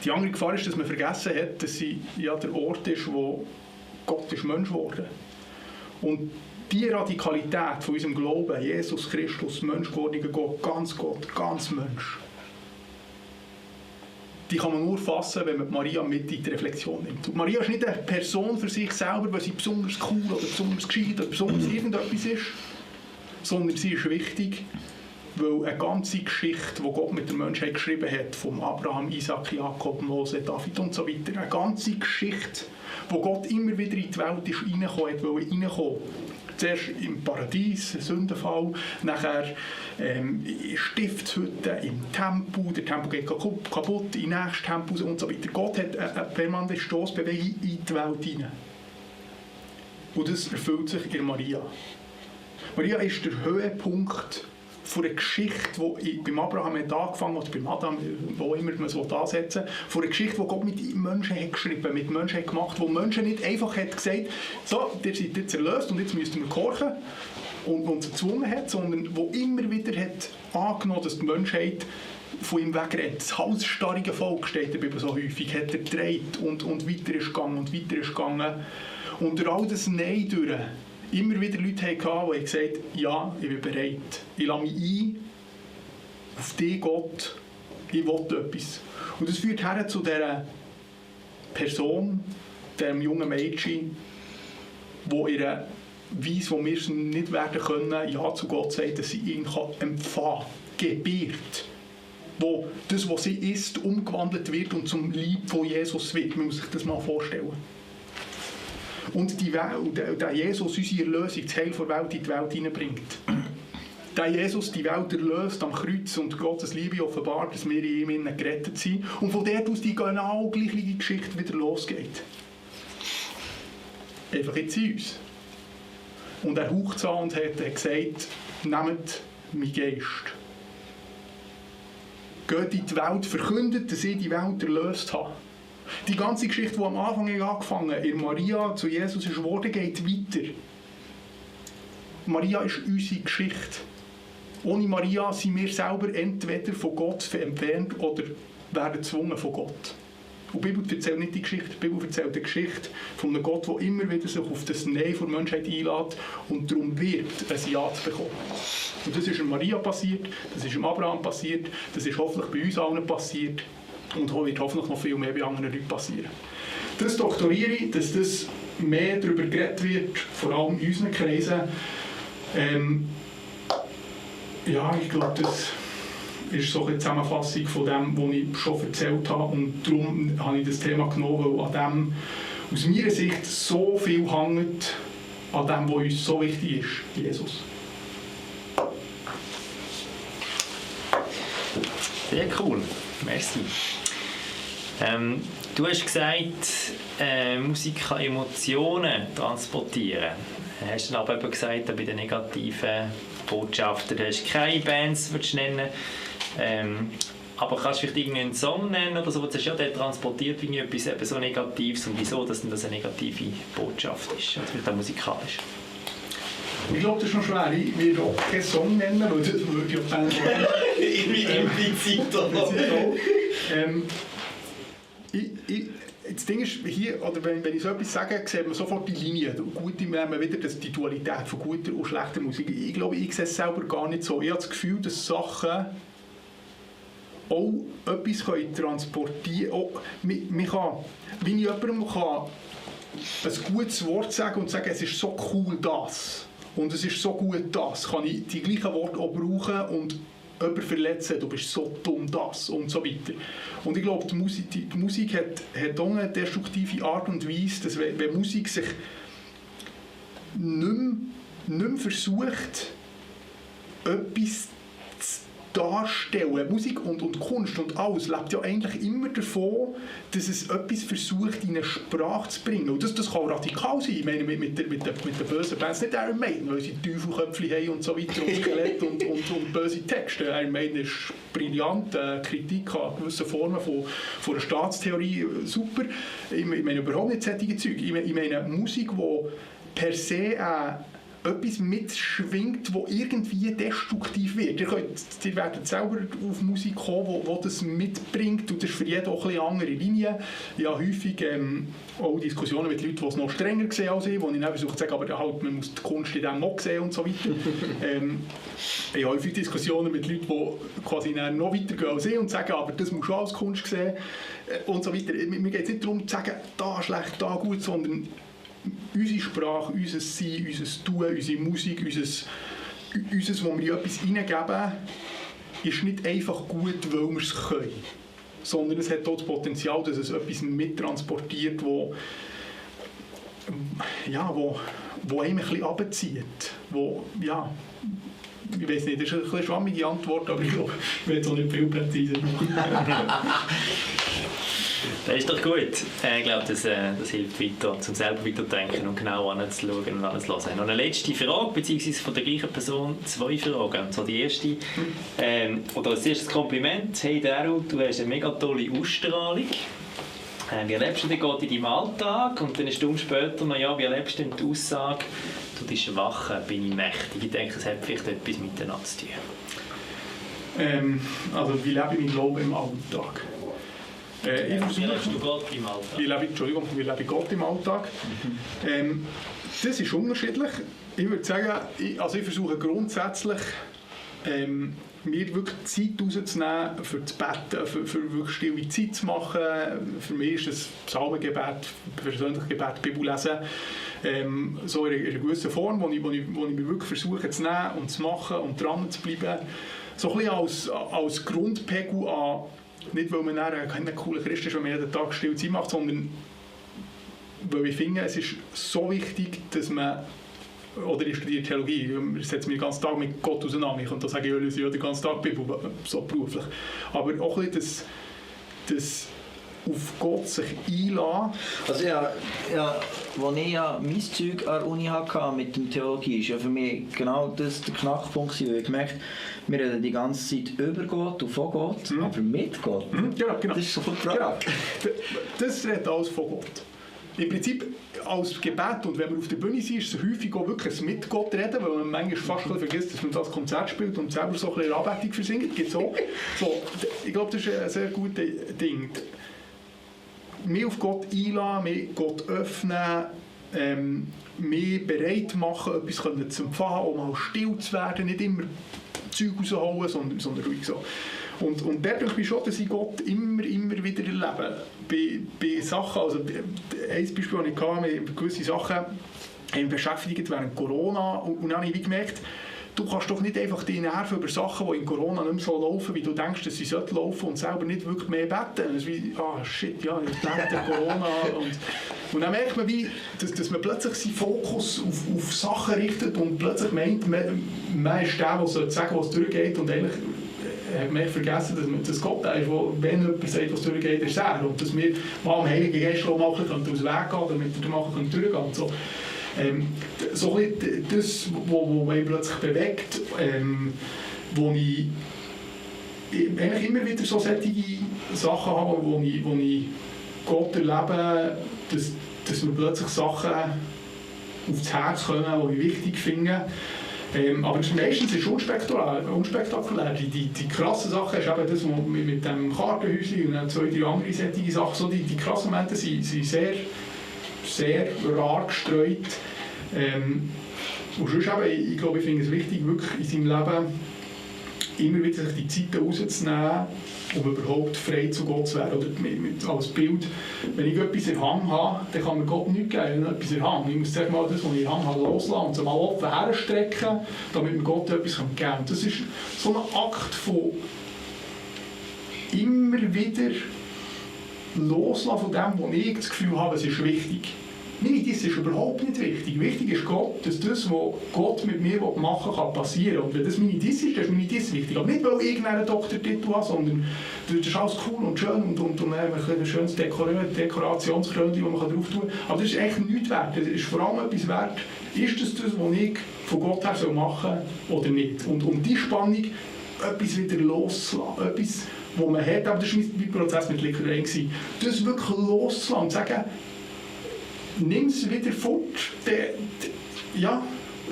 Die andere Gefahr ist, dass man vergessen hat, dass sie ja der Ort ist, wo Gott ist Mensch geworden. Und die Radikalität von unserem Glauben, Jesus Christus, Mensch geworden, Gott, ganz Mensch, die kann man nur fassen, wenn man Maria mit in die Reflexion nimmt. Und Maria ist nicht eine Person für sich selber, weil sie besonders cool oder besonders gescheit oder besonders irgendetwas ist, sondern sie ist wichtig, weil eine ganze Geschichte, die Gott mit der Menschheit geschrieben hat, von Abraham, Isaac, Jakob, Mose, David und so weiter, eine ganze Geschichte, wo Gott immer wieder in die Welt ist reinkommen. Zuerst im Paradies, Sündenfall, nachher Stiftshütte, im Tempel, der Tempel geht kaputt, in den nächsten Tempel und so weiter. Gott hat eine permanente Stossbewegung in die Welt hinein. Und das erfüllt sich in Maria. Maria ist der Höhepunkt von einer Geschichte, die beim Abraham hat angefangen oder beim Adam, wo immer man es ansetzen will, von einer Geschichte, die Gott mit Menschen hat geschrieben, mit Menschen hat gemacht, wo Menschen nicht einfach hat gesagt, so, ihr seid jetzt erlöst und jetzt müsst ihr gehorchen und uns gezwungen hat, sondern wo immer wieder hat angenommen, dass die Menschheit von ihm wegrennt. Das halsstarrige Volk, steht in der Bibel so häufig, hat er gedreht und weiter ist gegangen und weiter ist gegangen. Und durch all das Nein durch immer wieder Leute hatten, die gesagt haben, ja, ich bin bereit. Ich lasse mich ein auf dich, Gott. Ich will etwas. Und das führt her zu dieser Person, diesem jungen Mädchen, die ihre Weise, wo wir es nicht werden können, ja zu Gott sagt, dass sie ihn empfangen kann, gebiert. Wo das, was sie ist, umgewandelt wird und zum Leib von Jesus wird. Man muss sich das mal vorstellen. Und der Jesus, unsere Erlösung, das Heil der Welt in die Welt hineinbringt. Der Jesus die Welt erlöst am Kreuz und Gottes Liebe offenbart, dass wir in ihm gerettet sind. Und von dort aus die genau gleiche Geschichte wieder losgeht. Einfach jetzt in uns. Und er haucht es an und hat gesagt, nehmt meinen Geist. Geht in die Welt, verkündet, dass ich die Welt erlöst habe. Die ganze Geschichte, die am Anfang angefangen hat, in Maria zu Jesus ist geworden, geht weiter. Maria ist unsere Geschichte. Ohne Maria sind wir selber entweder von Gott entfernt oder werden gezwungen von Gott. Und die Bibel erzählt nicht die Geschichte. Die Bibel erzählt die Geschichte von einem Gott, der immer wieder sich auf das Nein der Menschheit einlädt und darum wirbt, ein Ja zu bekommen. Und das ist in Maria passiert, das ist im Abraham passiert, das ist hoffentlich bei uns allen passiert. Und wird hoffentlich noch viel mehr bei anderen Leuten passieren. Das doktoriere ich, dass das mehr darüber geredet wird, vor allem in unseren Kreisen. Ja, ich glaube, das ist so eine Zusammenfassung von dem, was ich schon erzählt habe. Und darum habe ich das Thema genommen, weil an dem aus meiner Sicht so viel hängt, an dem, was uns so wichtig ist, Jesus. Sehr cool. Merci. Du hast gesagt, Musik kann Emotionen transportieren. Du hast dann aber eben gesagt, bei den negativen Botschaften, du hast keine Bands nennen. Aber kannst du vielleicht irgendeinen Song nennen oder so, wo du sagst, ja, der transportiert etwas eben so Negatives und wieso dass das eine negative Botschaft ist, also vielleicht auch musikalisch? Ich glaube, das ist noch schwer. Ich will auch keinen Song nennen, weil das würde ich auch gerne sagen. Implizit oder? das Ding ist, hier, oder wenn ich so etwas sage, sieht man sofort die Linie. Gut, wir haben wieder die Dualität von guter und schlechter Musik. Ich glaube, ich sehe es selber gar nicht so. Ich habe das Gefühl, dass Sachen auch etwas transportieren können. Man kann, wie ich jemandem kann ein gutes Wort sagen und sagen, es ist so cool das und es ist so gut das, kann ich die gleichen Worte auch brauchen und jemanden verletzen, du bist so dumm das und so weiter. Und ich glaube, die Musik hat auch eine destruktive Art und Weise, dass wenn Musik sich nicht mehr versucht, etwas darstellen. Musik und Kunst und alles lebt ja eigentlich immer davon, dass es etwas versucht, in eine Sprache zu bringen. Und das kann radikal sein. Ich meine, mit den bösen Bands, nicht Iron Maiden, weil sie Teufelköpfe haben und so weiter und Skelett und böse Texte. Iron Maiden ist brillant, Kritik an gewissen Formen von der Staatstheorie, super. Ich meine überhaupt nicht solche Zeug. Ich meine Musik, die per se etwas mitschwingt, das irgendwie destruktiv wird. Ihr werdet selber auf Musik kommen, die das mitbringt, und das ist für jeden auch eine andere Linie. Ich habe häufig auch Diskussionen mit Leuten, die es noch strenger sehen als ich, wo ich dann versuche zu sagen, aber halt, man muss die Kunst in dem auch sehen und so weiter. Ich habe häufig Diskussionen mit Leuten, die quasi noch weiter gehen als ich und sagen, aber das muss schon als Kunst sehen und so weiter. Mir geht es nicht darum zu sagen, da schlecht, da gut, sondern unsere Sprache, unser Sein, unser Tun, unsere Musik, unser, wo wir etwas hineingeben, ist nicht einfach gut, weil wir es können. Sondern es hat auch das Potenzial, dass es etwas mittransportiert, wo einem ein bisschen runterzieht. Ja, ich weiß nicht, das ist ein bisschen schwammige Antwort, aber ich glaube, ich will es auch nicht viel präziser machen. Das ist doch gut. Ich glaube, das hilft weiter, zum selber weiterdenken und genau anzuschauen und alles zu hören. Und eine letzte Frage, beziehungsweise von der gleichen Person 2 Fragen. Und zwar die erste, oder als erstes Kompliment. Hey Daryl, du hast eine mega tolle Ausstrahlung. Wie erlebst du den Gott in deinem Alltag? Und dann eine Stunde später noch, ja, wie erlebst du denn die Aussage, du bist wach, bin ich mächtig? Ich denke, es hat vielleicht etwas miteinander zu tun. Also, wie lebe ich meinen Glauben im Alltag? Wie lebst du Gott im Alltag? Wie lebe ich Gott im Alltag? Das ist unterschiedlich. Ich würde sagen, ich versuche grundsätzlich, mir wirklich Zeit rauszunehmen, für zu beten, für wirklich stille Zeit zu machen. Für mich ist das Psalmengebet, persönliches Gebet, Bibel lesen, so in einer gewissen Form, wo ich mir wirklich versuche zu nehmen und zu machen und dran zu bleiben. So ein bisschen als Grundpegel an, nicht weil man kein cooler Christ ist, wenn man jeden Tag still Zeit macht, sondern weil ich finde, es ist so wichtig, dass man, oder ich studiere Theologie, ich setze mich den ganzen Tag mit Gott auseinander, ich kann da sagen, ich lese den ganzen Tag Bibel, so beruflich. Aber auch ein bisschen das auf Gott sich einlassen. Also als ich mein Zeug an der Uni hatte mit der Theologie, ist ja für mich genau das der Knackpunkt, weil ich gemerkt habe, wir reden die ganze Zeit über Gott und von Gott, aber mit Gott. Genau. Das ist so die Frage. Genau. Das redet alles von Gott. Im Prinzip als Gebet, und wenn wir auf der Bühne sind, ist es häufig auch wirklich ein mit Gott reden, weil man manchmal fast vergisst, dass man das Konzert spielt und selber so ein bisschen Anbetung versingt. Gibt's auch. So, ich glaube, das ist ein sehr gutes Ding. Mehr auf Gott einlassen, mehr Gott öffnen, mehr bereit machen, etwas zu empfangen, um mal still zu werden, nicht immer Zeug rausholen, sondern ruhig so. Und da denke ich schon, dass ich Gott immer wieder erlebe. Bei Sachen, also ein Beispiel, das ich hatte, mit gewissen Sachen beschäftigt während Corona, und dann habe ich gemerkt, du kannst doch nicht einfach die Nerven über Sachen, die in Corona nicht mehr so laufen, wie du denkst, dass sie laufen sollten, und selber nicht wirklich mehr beten. Es ist wie, shit, ja, ich denke Corona. Und dann merkt man, wie, dass man plötzlich seinen Fokus auf Sachen richtet und plötzlich meint, man ist der sagen, was durchgeht, und eigentlich hat man vergessen, dass Gott ist, wenn jemand sagt, was durchgeht, ist er. Und dass wir mal am Heiligen Geist machen können, aus dem Weg gehen, damit wir machen durchgehen können. So das, was mich plötzlich bewegt, wo ich eigentlich immer wieder so solche Sachen habe, wo ich Gott erlebe, dass mir plötzlich Sachen aufs Herz kommen, die ich wichtig finde. Aber meistens ist es unspektakulär. Die krassen Sachen ist eben das, was mit dem Kartenhäuschen und dann 2, 3 andere solche Sachen, so die krassen Momente sind sehr, sehr rar gestreut. Und sonst eben, ich glaube, ich finde es wichtig, wirklich in seinem Leben immer wieder sich die Zeit rauszunehmen, um überhaupt frei zu Gott zu werden. Oder als Bild, wenn ich etwas in der Hand habe, dann kann mir Gott nichts geben, wenn ich etwas in der Hand habe. Ich muss zuerst mal das, was ich in der Hand habe, loslassen und es mal offen herstrecken, damit mir Gott etwas geben kann. Und das ist so ein Akt von immer wieder loslassen von dem, wo ich das Gefühl habe, es ist wichtig. Meine Dies ist überhaupt nicht wichtig. Wichtig ist Gott, dass das, was Gott mit mir machen will, kann passieren. Und wenn das meine Dies ist, dann ist meine Dies wichtig. Aber nicht, weil ich irgendeinen Doktortitel habe, sondern das ist alles cool und schön und ein schönes Dekorationskrönchen, das man drauf tun kann. Aber das ist echt nichts wert. Das ist vor allem etwas wert. Ist das, was ich von Gott her machen soll oder nicht? Und um diese Spannung etwas wieder loszulassen, etwas, was man hat, aber das war mein Prozess mit Liquor, das wirklich loszulassen und sagen, nimm es wieder fort. Ja,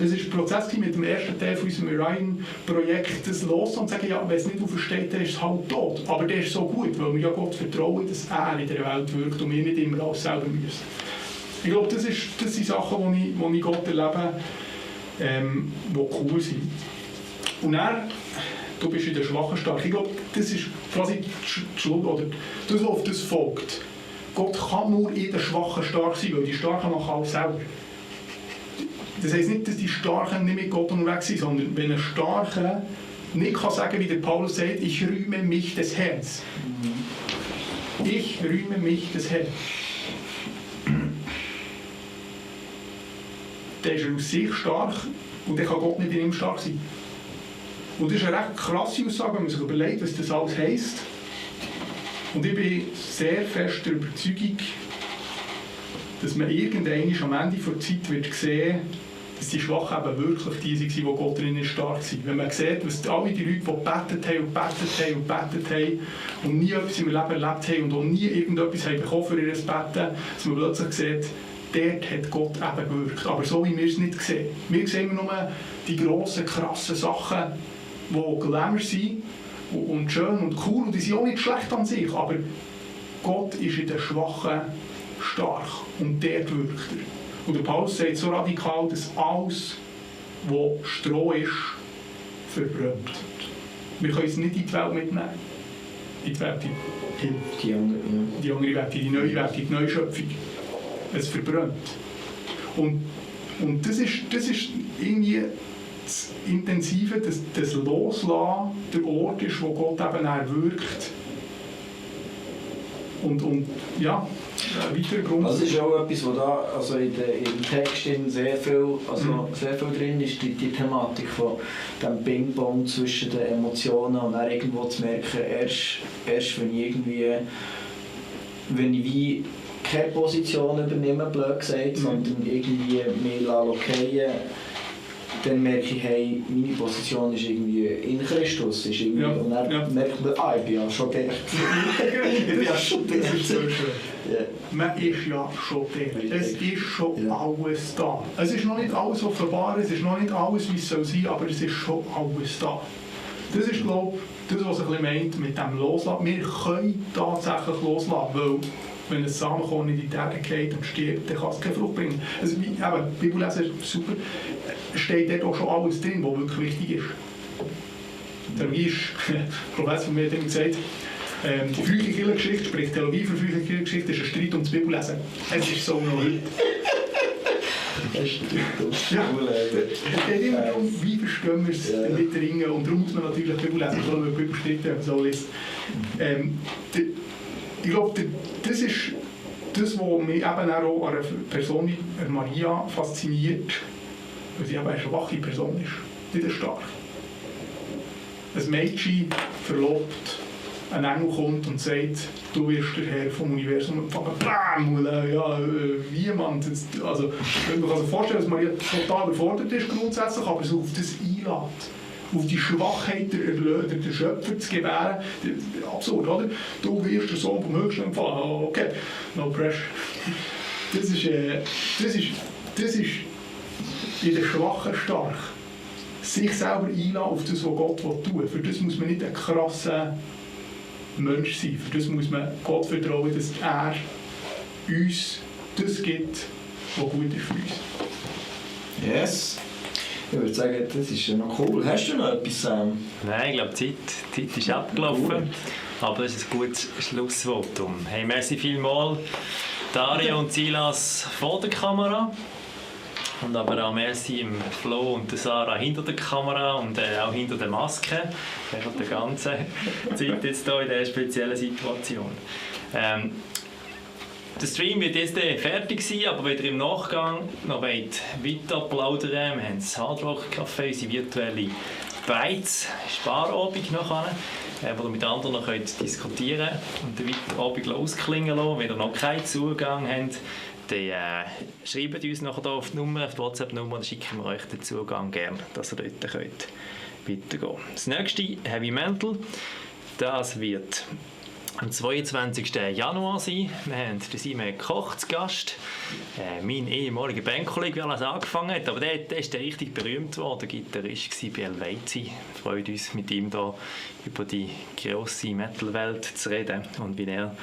es war ein Prozess mit dem ersten Teil von unserem Orion-Projekt, das los und sagen, ja, wenn es nicht aufersteht, dann ist es halt tot. Aber der ist so gut, weil wir ja Gott vertrauen, dass er in der Welt wirkt und wir nicht immer alles selber müssen. Ich glaube, das sind Sachen, die ich Gott erlebe, die cool sind. Und dann, du bist in der Schwachen stark. Ich glaube, das ist quasi die Schuld, oder das, was auf das folgt. Gott kann nur in den Schwachen stark sein, weil die Starken machen alles selber. Das heisst nicht, dass die Starken nicht mit Gott unterwegs sind, sondern wenn ein Starker nicht kann sagen, wie der Paulus sagt, ich rühme mich des Herrn. Ich rühme mich des Herrn. Der ist aus sich stark und der kann Gott nicht in ihm stark sein. Und das ist eine recht krasse Aussage, wenn man sich überlegt, was das alles heisst. Und ich bin sehr fest der Überzeugung, dass man irgendwann am Ende der Zeit wird sehen, dass die Schwachen eben wirklich die waren, die Gott drinnen stark sind. Wenn man sieht, was alle die Leute, die gebetet haben und gebetet haben und gebetet haben und nie etwas im Leben erlebt haben und auch nie irgendetwas haben bekommen für ihr Betten, dass man plötzlich sieht, dort hat Gott eben gewirkt. Aber so wie wir es nicht sehen. Wir sehen nur die grossen, krassen Sachen, die Glamour sind, und schön und cool, und die sind auch nicht schlecht an sich, aber Gott ist in den Schwachen stark und dort wirkt er. Und der Paulus sagt so radikal, dass alles, was Stroh ist, verbrennt. Wir können es nicht in die Welt mitnehmen. In die Welt, die andere Welt, die neue Welt, die neue Schöpfung. Es verbrennt. Und das ist irgendwie das Intensive, das Loslassen der Ort ist, wo Gott eben wirkt. Und ja, ein weiterer Grund. Also das ist auch etwas, wo da also im Text sehr viel drin ist, die Thematik von dem Ping-Pong zwischen den Emotionen und dann irgendwo zu merken, erst wenn ich wie keine Position übernehme, blöd gesagt, sondern irgendwie mich fallen, dann merke ich, hey, meine Position ist irgendwie in Christus. Ist irgendwie, und dann merkt man, ich bin ja schon dort. Ich bin ja schon dort. Das ist so schön. Yeah. Man ist ja schon dort. Es ist schon alles da. Es ist noch nicht alles offenbar, es ist noch nicht alles, wie es soll sein, aber es ist schon alles da. Das ist, glaube ich, das, was ich meint mit dem Loslassen. Wir können tatsächlich loslassen, weil wenn ein Samenkorn in die Erde geht und stirbt, dann kann es keine Frucht bringen. Also, eben, Bibellesen ist super, steht dort auch schon alles drin, was wirklich wichtig ist. Theologie ist, der Professor von mir hat immer gesagt, die frühe Kirchengeschichte, sprich Theologie für frühe Kirchengeschichte, ist ein Streit ums Bibellesen. Es ist so noch heute. Es geht immer darum, wie verstehen wir es mit Ringen, und darum muss man natürlich Bibel lesen, so eine Bibel stritten, wenn man so liest. Ich glaube, das ist das, was mich eben auch an einer Person wie Maria fasziniert, weil sie eben eine schwache Person ist, nicht stark. Ein Mädchen verlobt, ein Engel kommt und sagt, du wirst der Herr vom Universum empfangen. Bam! Ja, wie man das, also, man kann sich vorstellen, dass Maria total überfordert ist grundsätzlich, aber so auf das einlädt. Auf die Schwachheit der Schöpfer zu gewähren. Absurd, oder? Du wirst der Sohn vom Höchsten empfangen. Okay, no pressure. Das ist in der Schwachen stark. sich selber einlassen auf das, was Gott tun will. Für das muss man nicht ein krasser Mensch sein. Für das muss man Gott vertrauen, dass er uns das gibt, was gut ist für uns. Yes. Ich würde sagen, das ist ja noch cool. Hast du noch etwas, Sam? Nein, ich glaube, die Zeit ist abgelaufen. Gut. Aber das ist ein gutes Schlussvotum. Hey, merci vielmals, Dario und Silas vor der Kamera. Und aber auch merci im Flo und der Sarah hinter der Kamera und auch hinter der Maske. Während der ganzen Zeit jetzt hier in dieser speziellen Situation. Der Stream wird jetzt fertig sein, aber wenn ihr im Nachgang noch weiter plaudern, wir haben das Hardrock Café, unsere virtuelle Beiz, Sparabend nachher, wo ihr mit anderen noch diskutieren könnt und den Abend ausklingen lassen. Wenn ihr noch keinen Zugang habt, dann schreibt uns nachher auf die Nummer, auf die WhatsApp-Nummer, dann schicken wir euch den Zugang gerne, dass ihr dort könnt weitergehen könnt. Das nächste, Heavy Mental, das wird am 22. Januar sein. Wir haben den Simon Koch zu Gast. Mein ehemaliger Bandkollege, der alles angefangen hat. Aber der ist richtig berühmt geworden. Der Gitarrist war bei Helveti. Wir freuen uns, mit ihm hier über die grosse Metal-Welt zu reden und wie er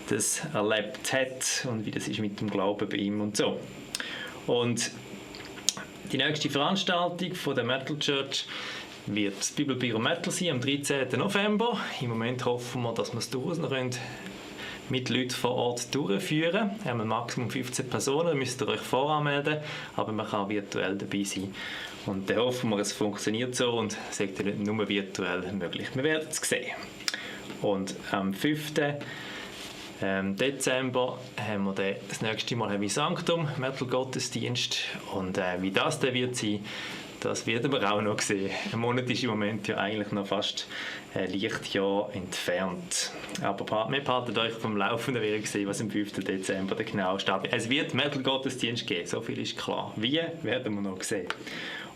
das erlebt hat und wie das ist mit dem Glauben bei ihm und so. Und die nächste Veranstaltung von der Metal Church wird das Bibelbüro Metal sein am 13. November. Im Moment hoffen wir, dass wir es durchaus noch mit Leuten vor Ort durchführen können. Wir haben ein Maximum 15 Personen, da müsst ihr euch voranmelden, aber man kann virtuell dabei sein. Und dann hoffen wir, es funktioniert so und es ist nicht nur virtuell möglich. Wir werden es sehen. Und am 5. Dezember haben wir dann das nächste Mal ein Sanctum, Metal Gottesdienst. Und wie das dann wird sein, das werden wir auch noch sehen. Ein Monat ist im Moment ja eigentlich noch fast ein Lichtjahr entfernt. Aber wir behalten euch vom Laufenden, wie ihr sehen, was am 5. Dezember genau steht. Es wird Metal-Gottesdienst geben, so viel ist klar. Wie, werden wir noch sehen.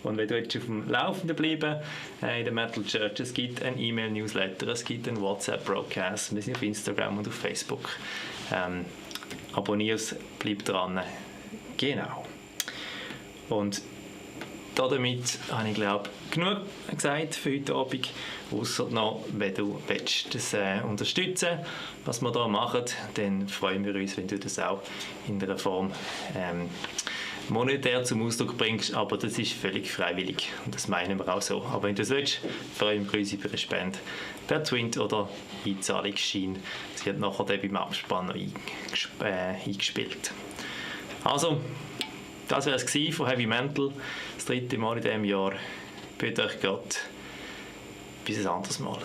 Und wenn du jetzt auf dem Laufenden bleiben in der Metal Church, es gibt ein E-Mail-Newsletter, es gibt einen WhatsApp-Broadcast, wir sind auf Instagram und auf Facebook. Abonnier es, bleib dran. Genau. Und damit habe ich, glaube genug gesagt für heute Abend. Ausser noch, wenn du das unterstützen willst, was wir hier machen, dann freuen wir uns, wenn du das auch in der Form monetär zum Ausdruck bringst. Aber das ist völlig freiwillig und das meinen wir auch so. Aber wenn du das willst, freuen wir uns über eine Spende per Twint oder Einzahlungsschein. Sie hat nachher dann beim Abspann noch eingespielt. Also, das war es von Heavy Mental, das 3. Mal in diesem Jahr. Bitte euch Gott. Bis ein anderes Mal.